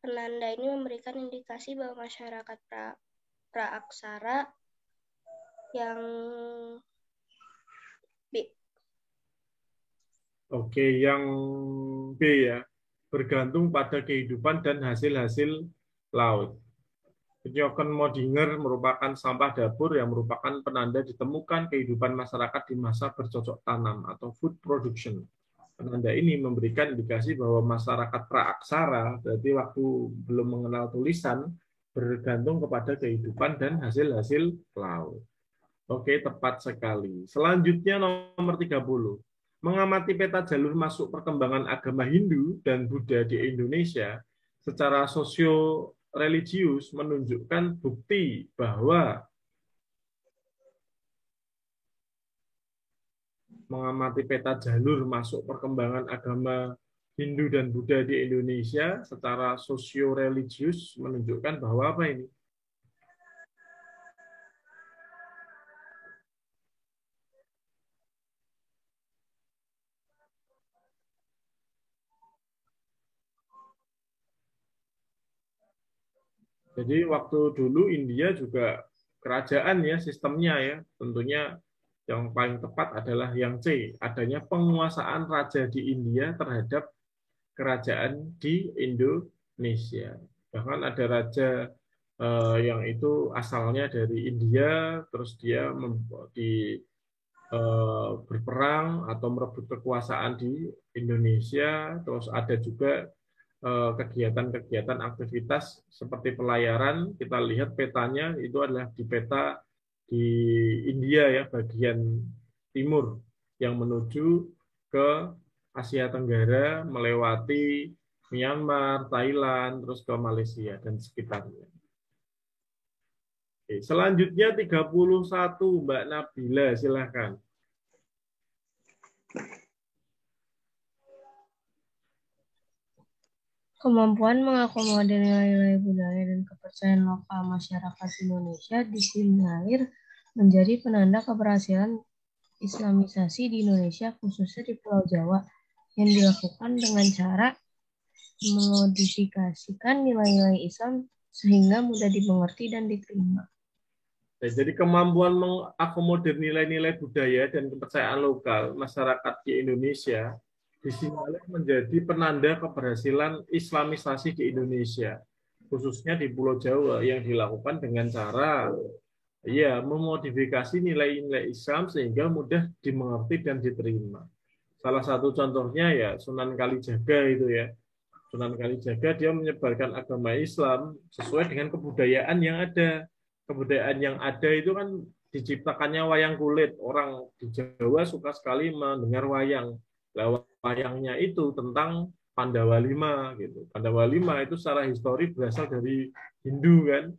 Penanda ini memberikan indikasi bahwa masyarakat praaksara yang B. Oke, yang B ya, bergantung pada kehidupan dan hasil-hasil laut. Jokenmodinger merupakan sampah dapur yang merupakan penanda ditemukan kehidupan masyarakat di masa bercocok tanam atau food production. Penanda ini memberikan indikasi bahwa masyarakat praaksara, berarti waktu belum mengenal tulisan, bergantung kepada kehidupan dan hasil-hasil laut. Oke, tepat sekali. Selanjutnya nomor 30. Mengamati peta jalur masuk perkembangan agama Hindu dan Buddha di Indonesia secara sosio-religius menunjukkan bukti bahwa mengamati peta jalur masuk perkembangan agama Hindu dan Buddha di Indonesia secara sosio-religius menunjukkan bahwa apa ini? Jadi waktu dulu India juga kerajaan ya sistemnya ya, tentunya yang paling tepat adalah yang C, adanya penguasaan raja di India terhadap kerajaan di Indonesia. Bahkan ada raja yang itu asalnya dari India, terus dia berperang atau merebut kekuasaan di Indonesia, terus ada juga kegiatan-kegiatan aktivitas seperti pelayaran. Kita lihat petanya itu adalah di peta di India ya, bagian timur yang menuju ke Asia Tenggara melewati Myanmar, Thailand, terus ke Malaysia dan sekitarnya. Oke, selanjutnya 31 Mbak Nabila, silakan. Kemampuan mengakomodir nilai-nilai budaya dan kepercayaan lokal masyarakat Indonesia disinyalir menjadi penanda keberhasilan Islamisasi di Indonesia, khususnya di Pulau Jawa, yang dilakukan dengan cara memodifikasikan nilai-nilai Islam sehingga mudah dimengerti dan diterima. Jadi kemampuan mengakomodir nilai-nilai budaya dan kepercayaan lokal masyarakat di Indonesia disinyalir menjadi penanda keberhasilan Islamisasi di Indonesia, khususnya di Pulau Jawa yang dilakukan dengan cara ya memodifikasi nilai-nilai Islam sehingga mudah dimengerti dan diterima. Salah satu contohnya ya Sunan Kalijaga itu ya. Sunan Kalijaga dia menyebarkan agama Islam sesuai dengan kebudayaan yang ada. Kebudayaan yang ada itu kan diciptakannya wayang kulit. Orang di Jawa suka sekali mendengar wayang. Nah, wayangnya itu tentang Pandawa Lima gitu. Pandawa Lima itu secara histori berasal dari Hindu kan.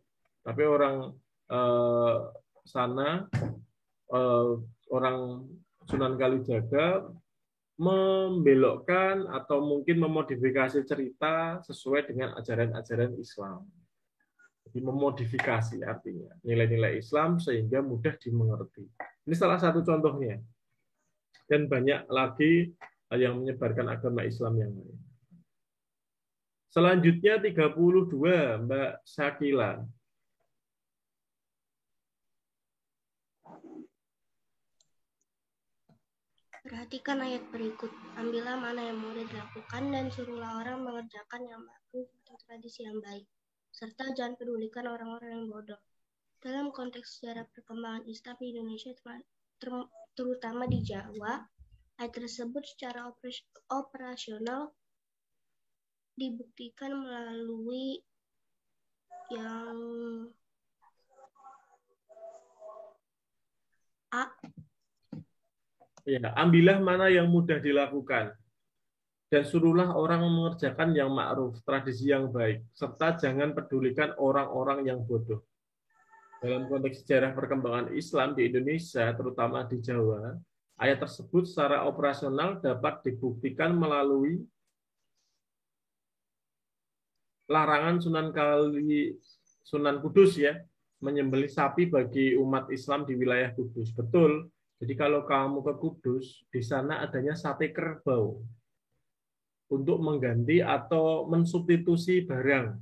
Tapi orang eh, sana orang Sunan Kalijaga membelokkan atau mungkin memodifikasi cerita sesuai dengan ajaran-ajaran Islam. Jadi memodifikasi artinya nilai-nilai Islam sehingga mudah dimengerti. Ini salah satu contohnya. Dan banyak lagi yang menyebarkan agama Islam yang lain. Selanjutnya 32, Mbak Syakila. Perhatikan ayat berikut. Ambillah mana yang mudah dilakukan dan suruhlah orang mengerjakan yang ma'ruf atau tradisi yang baik. Serta jangan pedulikan orang-orang yang bodoh. Dalam konteks sejarah perkembangan Islam di Indonesia, terutama di Jawa, ayat tersebut secara operasional dibuktikan melalui yang A. Ya, ambillah mana yang mudah dilakukan dan suruhlah orang mengerjakan yang ma'ruf, tradisi yang baik, serta jangan pedulikan orang-orang yang bodoh. Dalam konteks sejarah perkembangan Islam di Indonesia, terutama di Jawa, ayat tersebut secara operasional dapat dibuktikan melalui larangan Sunan Kudus ya, menyembelih sapi bagi umat Islam di wilayah Kudus. Betul. Jadi kalau kamu ke Kudus, di sana adanya sate kerbau untuk mengganti atau mensubstitusi barang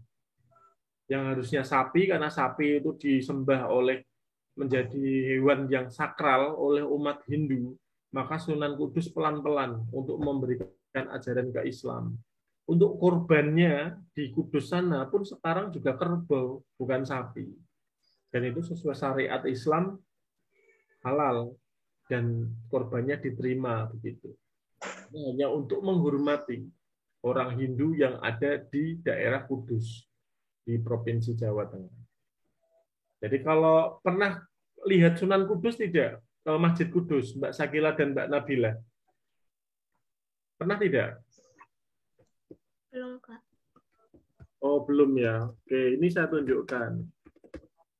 yang harusnya sapi, karena sapi itu disembah oleh menjadi hewan yang sakral oleh umat Hindu, maka Sunan Kudus pelan-pelan untuk memberikan ajaran ke Islam. Untuk korbannya di Kudus sana pun sekarang juga kerbau, bukan sapi. Dan itu sesuai syariat Islam halal dan korbannya diterima begitu. Ini hanya untuk menghormati orang Hindu yang ada di daerah Kudus di Provinsi Jawa Tengah. Jadi kalau pernah lihat Sunan Kudus tidak? Ke Masjid Kudus, Mbak Sakila dan Mbak Nabila? Pernah tidak? Belum, Kak. Oh, belum ya. Oke, ini saya tunjukkan.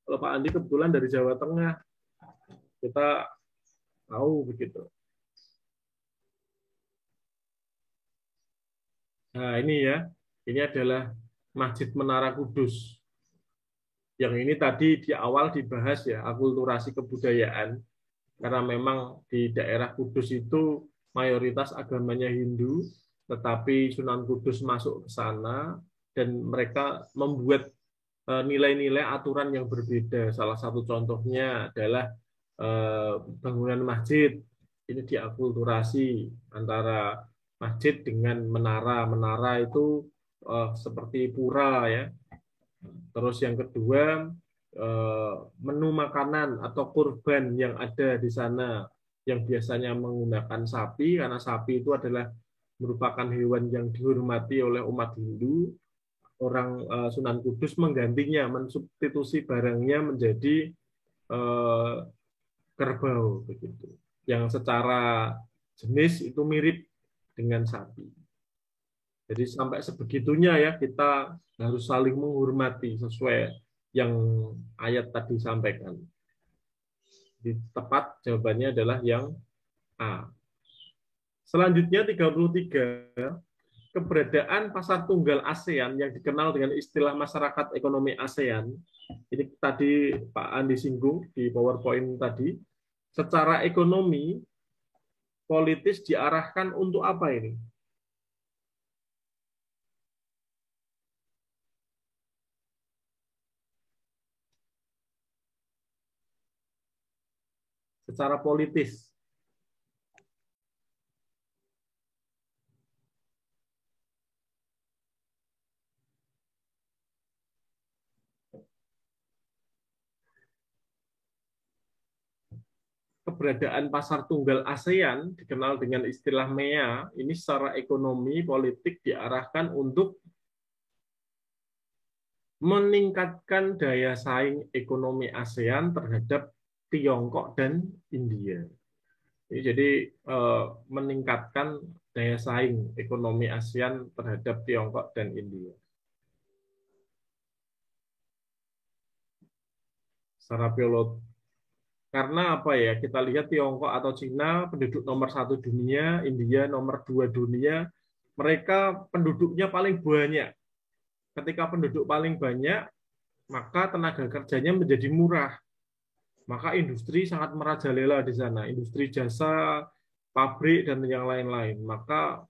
Kalau Pak Andi kebetulan dari Jawa Tengah, kita tahu begitu. Nah, ini ya. Ini adalah Masjid Menara Kudus. Yang ini tadi di awal dibahas ya, akulturasi kebudayaan. Karena memang di daerah Kudus itu mayoritas agamanya Hindu, tetapi Sunan Kudus masuk ke sana dan mereka membuat nilai-nilai aturan yang berbeda. Salah satu contohnya adalah bangunan masjid. Ini diakulturasi antara masjid dengan menara. Menara itu seperti pura ya. Terus yang kedua, menu makanan atau kurban yang ada di sana yang biasanya menggunakan sapi, karena sapi itu adalah merupakan hewan yang dihormati oleh umat Hindu. Orang Sunan Kudus menggantinya, mensubstitusi barangnya menjadi kerbau begitu, yang secara jenis itu mirip dengan sapi. Jadi sampai sebegitunya ya kita harus saling menghormati sesuai yang ayat tadi sampaikan. Di tepat jawabannya adalah yang A. Selanjutnya 33, keberadaan pasar tunggal ASEAN yang dikenal dengan istilah masyarakat ekonomi ASEAN. Ini tadi Pak Andi singgung di PowerPoint tadi. Secara ekonomi, politis diarahkan untuk apa ini? Secara politis. keberadaan pasar tunggal ASEAN, dikenal dengan istilah MEA, ini secara ekonomi politik diarahkan untuk meningkatkan daya saing ekonomi ASEAN terhadap Tiongkok dan India. Jadi meningkatkan daya saing ekonomi ASEAN terhadap Tiongkok dan India. Secara karena apa ya? Kita lihat Tiongkok atau Cina penduduk nomor 1 dunia, India nomor 2 dunia, mereka penduduknya paling banyak. Ketika penduduk paling banyak, maka tenaga kerjanya menjadi murah. Maka industri sangat merajalela di sana, industri jasa, pabrik dan yang lain-lain. Maka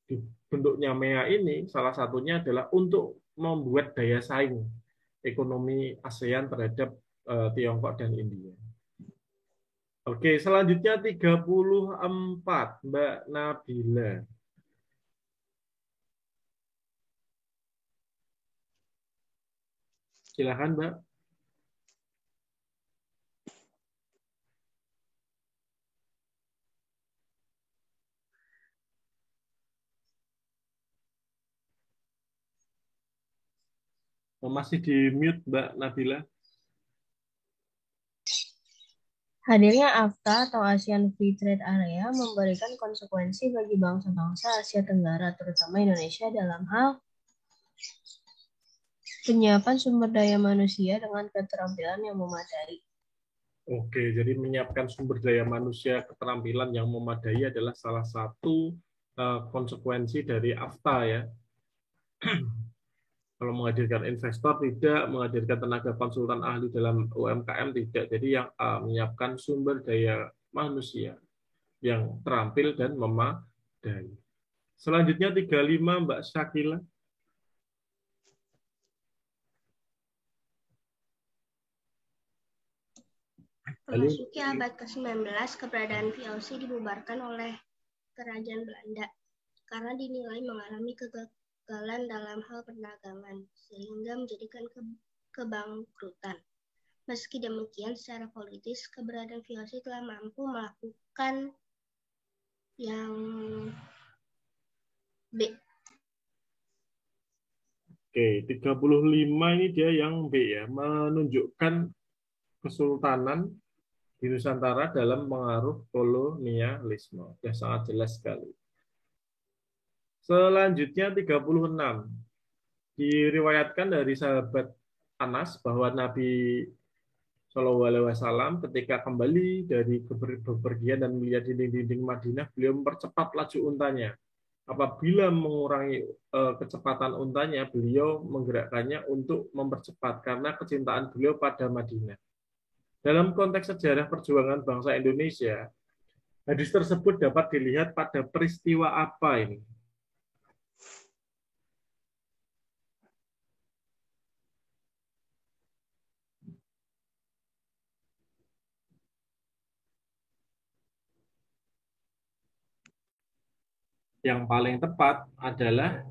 di bentuknya MEA ini salah satunya adalah untuk membuat daya saing ekonomi ASEAN terhadap Tiongkok dan India. Oke, selanjutnya 34, Mbak Nabila. Silakan, Mbak. Masih di mute, Mbak Nabila. Hadirnya AFTA atau ASEAN Free Trade Area memberikan konsekuensi bagi bangsa-bangsa Asia Tenggara, terutama Indonesia, dalam hal penyiapan sumber daya manusia dengan keterampilan yang memadai. Oke, jadi menyiapkan sumber daya manusia keterampilan yang memadai adalah salah satu konsekuensi dari AFTA ya. Kalau menghadirkan investor tidak, menghadirkan tenaga konsultan ahli dalam UMKM tidak. Jadi yang menyiapkan sumber daya manusia yang terampil dan memadai. Selanjutnya 35, Mbak Syakila. Memasuki abad ke-19, keberadaan VOC dibubarkan oleh Kerajaan Belanda karena dinilai mengalami kegagalan dalam hal perdagangan, sehingga menjadikan kebangkrutan. Meski demikian, secara politis, keberadaan VOC telah mampu melakukan yang B. Oke, 35 ini dia yang B ya, menunjukkan kesultanan di Nusantara dalam pengaruh kolonialisme. Sudah sangat jelas sekali. Selanjutnya 36. Diriwayatkan dari sahabat Anas bahwa Nabi Shallallahu Alaihi Wasallam ketika kembali dari bepergian dan melihat dinding-dinding Madinah, beliau mempercepat laju untanya. Apabila mengurangi kecepatan untanya, beliau menggerakkannya untuk mempercepat karena kecintaan beliau pada Madinah. Dalam konteks sejarah perjuangan bangsa Indonesia, hadis tersebut dapat dilihat pada peristiwa apa ini? Yang paling tepat adalah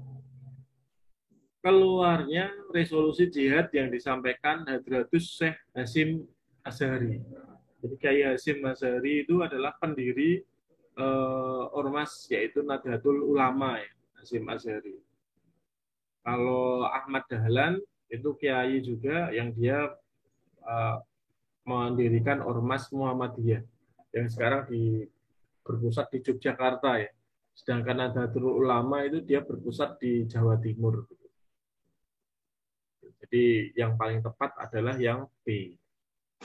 keluarnya resolusi jihad yang disampaikan Hadratus Syekh Hasyim Asy'ari. Jadi Kiai Hasyim Asy'ari itu adalah pendiri ormas yaitu Nahdlatul Ulama ya, Hasyim Asy'ari. Kalau Ahmad Dahlan itu kiai juga yang dia mendirikan ormas Muhammadiyah yang sekarang berpusat di Yogyakarta ya. Sedangkan Nahdlatul Ulama itu dia berpusat di Jawa Timur. Jadi yang paling tepat adalah yang B.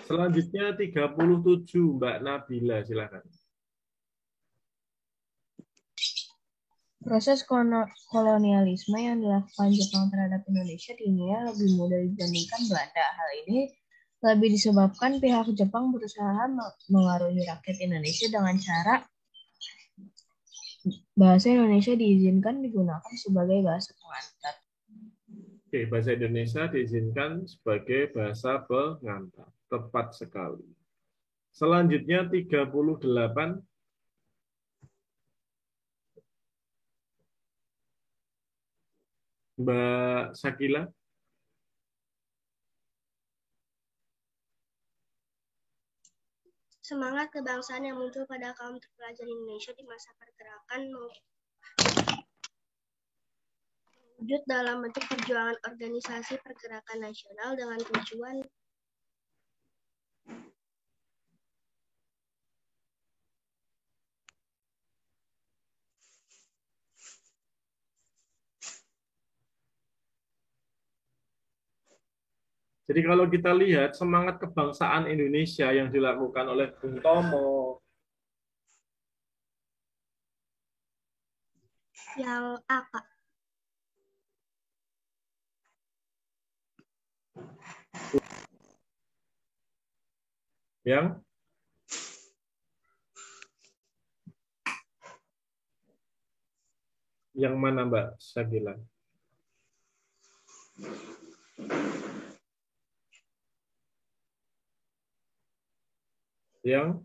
Selanjutnya 37, Mbak Nabila, silakan. Proses kolonialisme yang dilakukan Jepang terhadap Indonesia dinilai lebih mudah dibandingkan Belanda. Hal ini lebih disebabkan pihak Jepang berusaha mengaruhi rakyat Indonesia dengan cara bahasa Indonesia diizinkan digunakan sebagai bahasa pengantar. Oke, bahasa Indonesia diizinkan sebagai bahasa pengantar. Tepat sekali. Selanjutnya 38. Mbak Syakila. Semangat kebangsaan yang muncul pada kaum terpelajar Indonesia di masa pergerakan mewujud dalam bentuk perjuangan organisasi pergerakan nasional dengan tujuan Jadi kalau kita lihat semangat kebangsaan Indonesia yang dilakukan oleh Bung Tomo, yang Kak. yang mana Mbak Syakila? Yang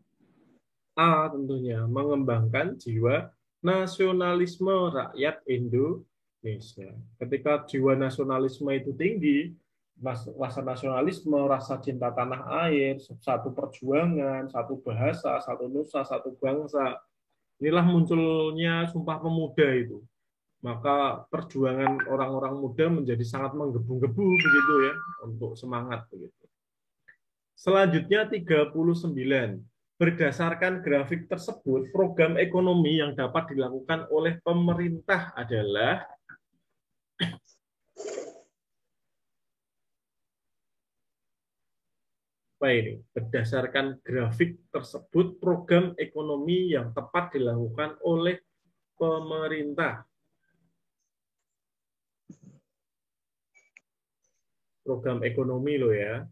A tentunya mengembangkan jiwa nasionalisme rakyat Indonesia. Ketika jiwa nasionalisme itu tinggi, rasa nasionalisme, rasa cinta tanah air, satu perjuangan, satu bahasa, satu nusa, satu bangsa. Inilah munculnya Sumpah Pemuda itu. Maka perjuangan orang-orang muda menjadi sangat menggebu-gebu begitu ya, untuk semangat begitu. Selanjutnya 39. Berdasarkan grafik tersebut, program ekonomi yang dapat dilakukan oleh pemerintah adalah apa ini? Berdasarkan grafik tersebut, program ekonomi yang tepat dilakukan oleh pemerintah. Program ekonomi loh ya.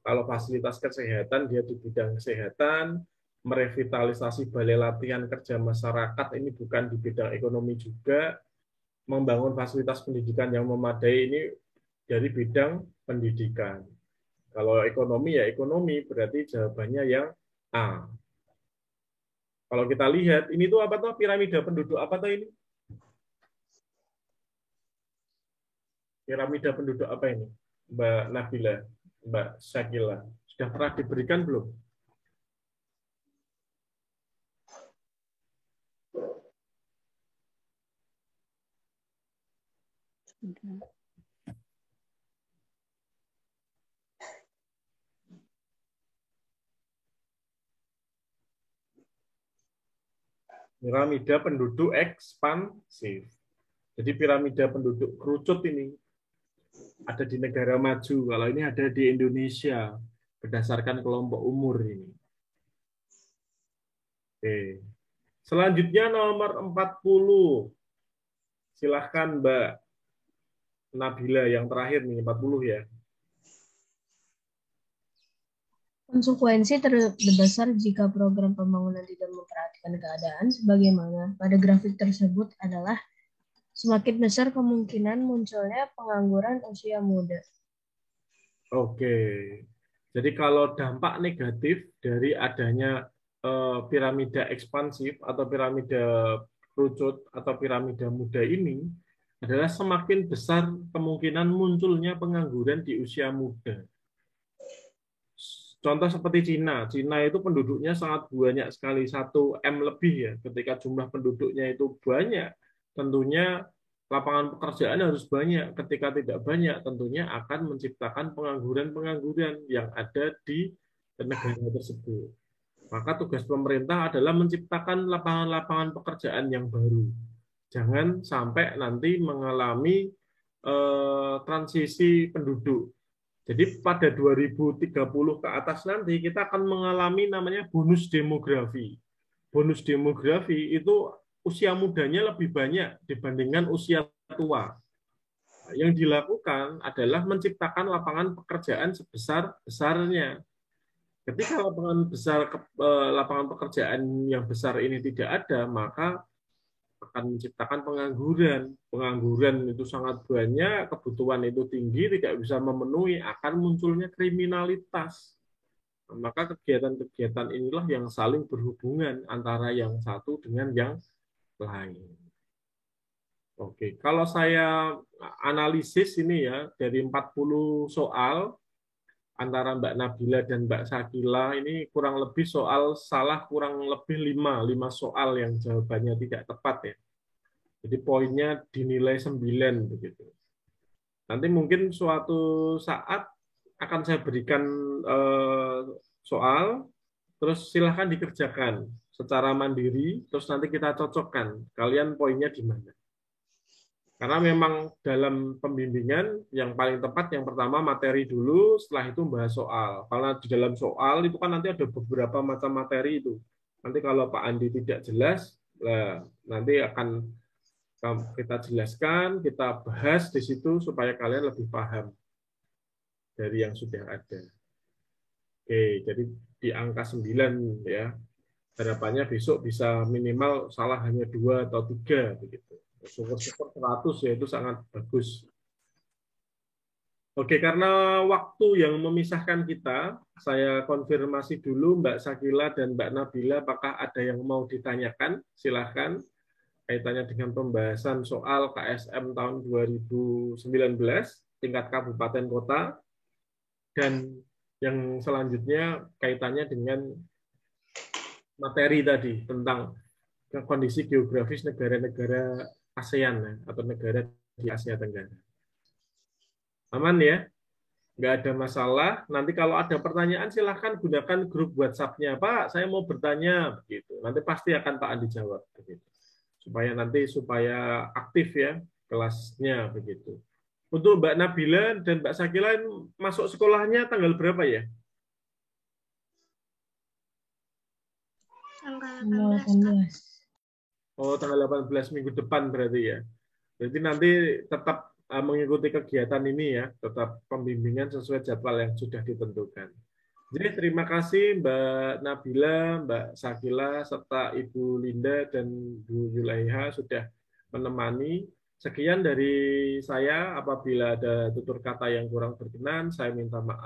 Kalau fasilitas kesehatan, dia di bidang kesehatan, merevitalisasi balai latihan kerja masyarakat, ini bukan di bidang ekonomi juga, membangun fasilitas pendidikan yang memadai, ini dari bidang pendidikan. Kalau ekonomi ya ekonomi, berarti jawabannya yang A. Kalau kita lihat, ini tuh apa tuh piramida penduduk apa tuh ini? Piramida penduduk apa ini? Mbak Nabila, Mbak Syakila, sudah pernah diberikan belum? Piramida penduduk ekspansif. Jadi piramida penduduk kerucut ini ada di negara maju, kalau ini ada di Indonesia berdasarkan kelompok umur ini. Oke. Selanjutnya nomor 40. Silahkan Mbak Nabila yang terakhir nih 40 ya. Konsekuensi terbesar jika program pembangunan tidak memperhatikan keadaan sebagaimana pada grafik tersebut adalah semakin besar kemungkinan munculnya pengangguran usia muda. Oke. Jadi kalau dampak negatif dari adanya piramida ekspansif atau piramida kerucut atau piramida muda ini adalah semakin besar kemungkinan munculnya pengangguran di usia muda. Contoh seperti Cina. Cina itu penduduknya sangat banyak sekali, 1 M lebih ya. Ketika jumlah penduduknya itu banyak, tentunya lapangan pekerjaan harus banyak. Ketika tidak banyak, tentunya akan menciptakan pengangguran-pengangguran yang ada di negara tersebut. Maka tugas pemerintah adalah menciptakan lapangan-lapangan pekerjaan yang baru. Jangan sampai nanti mengalami transisi penduduk. Jadi pada 2030 ke atas nanti kita akan mengalami namanya bonus demografi. Bonus demografi itu usia mudanya lebih banyak dibandingkan usia tua. Yang dilakukan adalah menciptakan lapangan pekerjaan sebesar-besarnya. Ketika lapangan pekerjaan yang besar ini tidak ada, maka akan menciptakan pengangguran. Pengangguran itu sangat banyak, kebutuhan itu tinggi, tidak bisa memenuhi, akan munculnya kriminalitas. Maka kegiatan-kegiatan inilah yang saling berhubungan antara yang satu dengan yang lain. Oke, kalau saya analisis ini ya, dari 40 soal, antara Mbak Nabila dan Mbak Sakila ini kurang lebih soal salah kurang lebih 5 soal yang jawabannya tidak tepat ya. Jadi poinnya dinilai 9 begitu. Nanti mungkin suatu saat akan saya berikan soal, terus silahkan dikerjakan secara mandiri, terus nanti kita cocokkan kalian poinnya di mana. Karena memang dalam pembimbingan yang paling tepat yang pertama materi dulu, setelah itu bahas soal. Karena di dalam soal itu kan nanti ada beberapa macam materi itu. Nanti kalau Pak Andi tidak jelas, nanti akan kita jelaskan, kita bahas di situ supaya kalian lebih paham dari yang sudah ada. Oke, jadi di angka 9 ya. Harapannya besok bisa minimal salah hanya 2 atau 3 begitu. Syukur-syukur 100 ya itu sangat bagus. Oke, karena waktu yang memisahkan kita, saya konfirmasi dulu Mbak Sakila dan Mbak Nabila apakah ada yang mau ditanyakan? Silahkan kaitannya dengan pembahasan soal KSM tahun 2019 tingkat kabupaten kota, dan yang selanjutnya kaitannya dengan materi tadi tentang kondisi geografis negara-negara ASEAN atau negara di Asia Tenggara. Aman ya? Nggak ada masalah. Nanti kalau ada pertanyaan silahkan gunakan grup WhatsApp-nya. Pak, saya mau bertanya. Begitu. Nanti pasti akan Pak Andi jawab. Begitu. Supaya aktif ya kelasnya. Begitu. Untuk Mbak Nabila dan Mbak Sakila masuk sekolahnya tanggal berapa ya? Tanggal 18. Oh, tanggal 18 minggu depan berarti ya. Jadi nanti tetap mengikuti kegiatan ini ya, tetap pembimbingan sesuai jadwal yang sudah ditentukan. Jadi terima kasih Mbak Nabila, Mbak Sakila, serta Ibu Linda dan Bu Yulaiha sudah menemani. Sekian dari saya, apabila ada tutur kata yang kurang berkenan, saya minta maaf.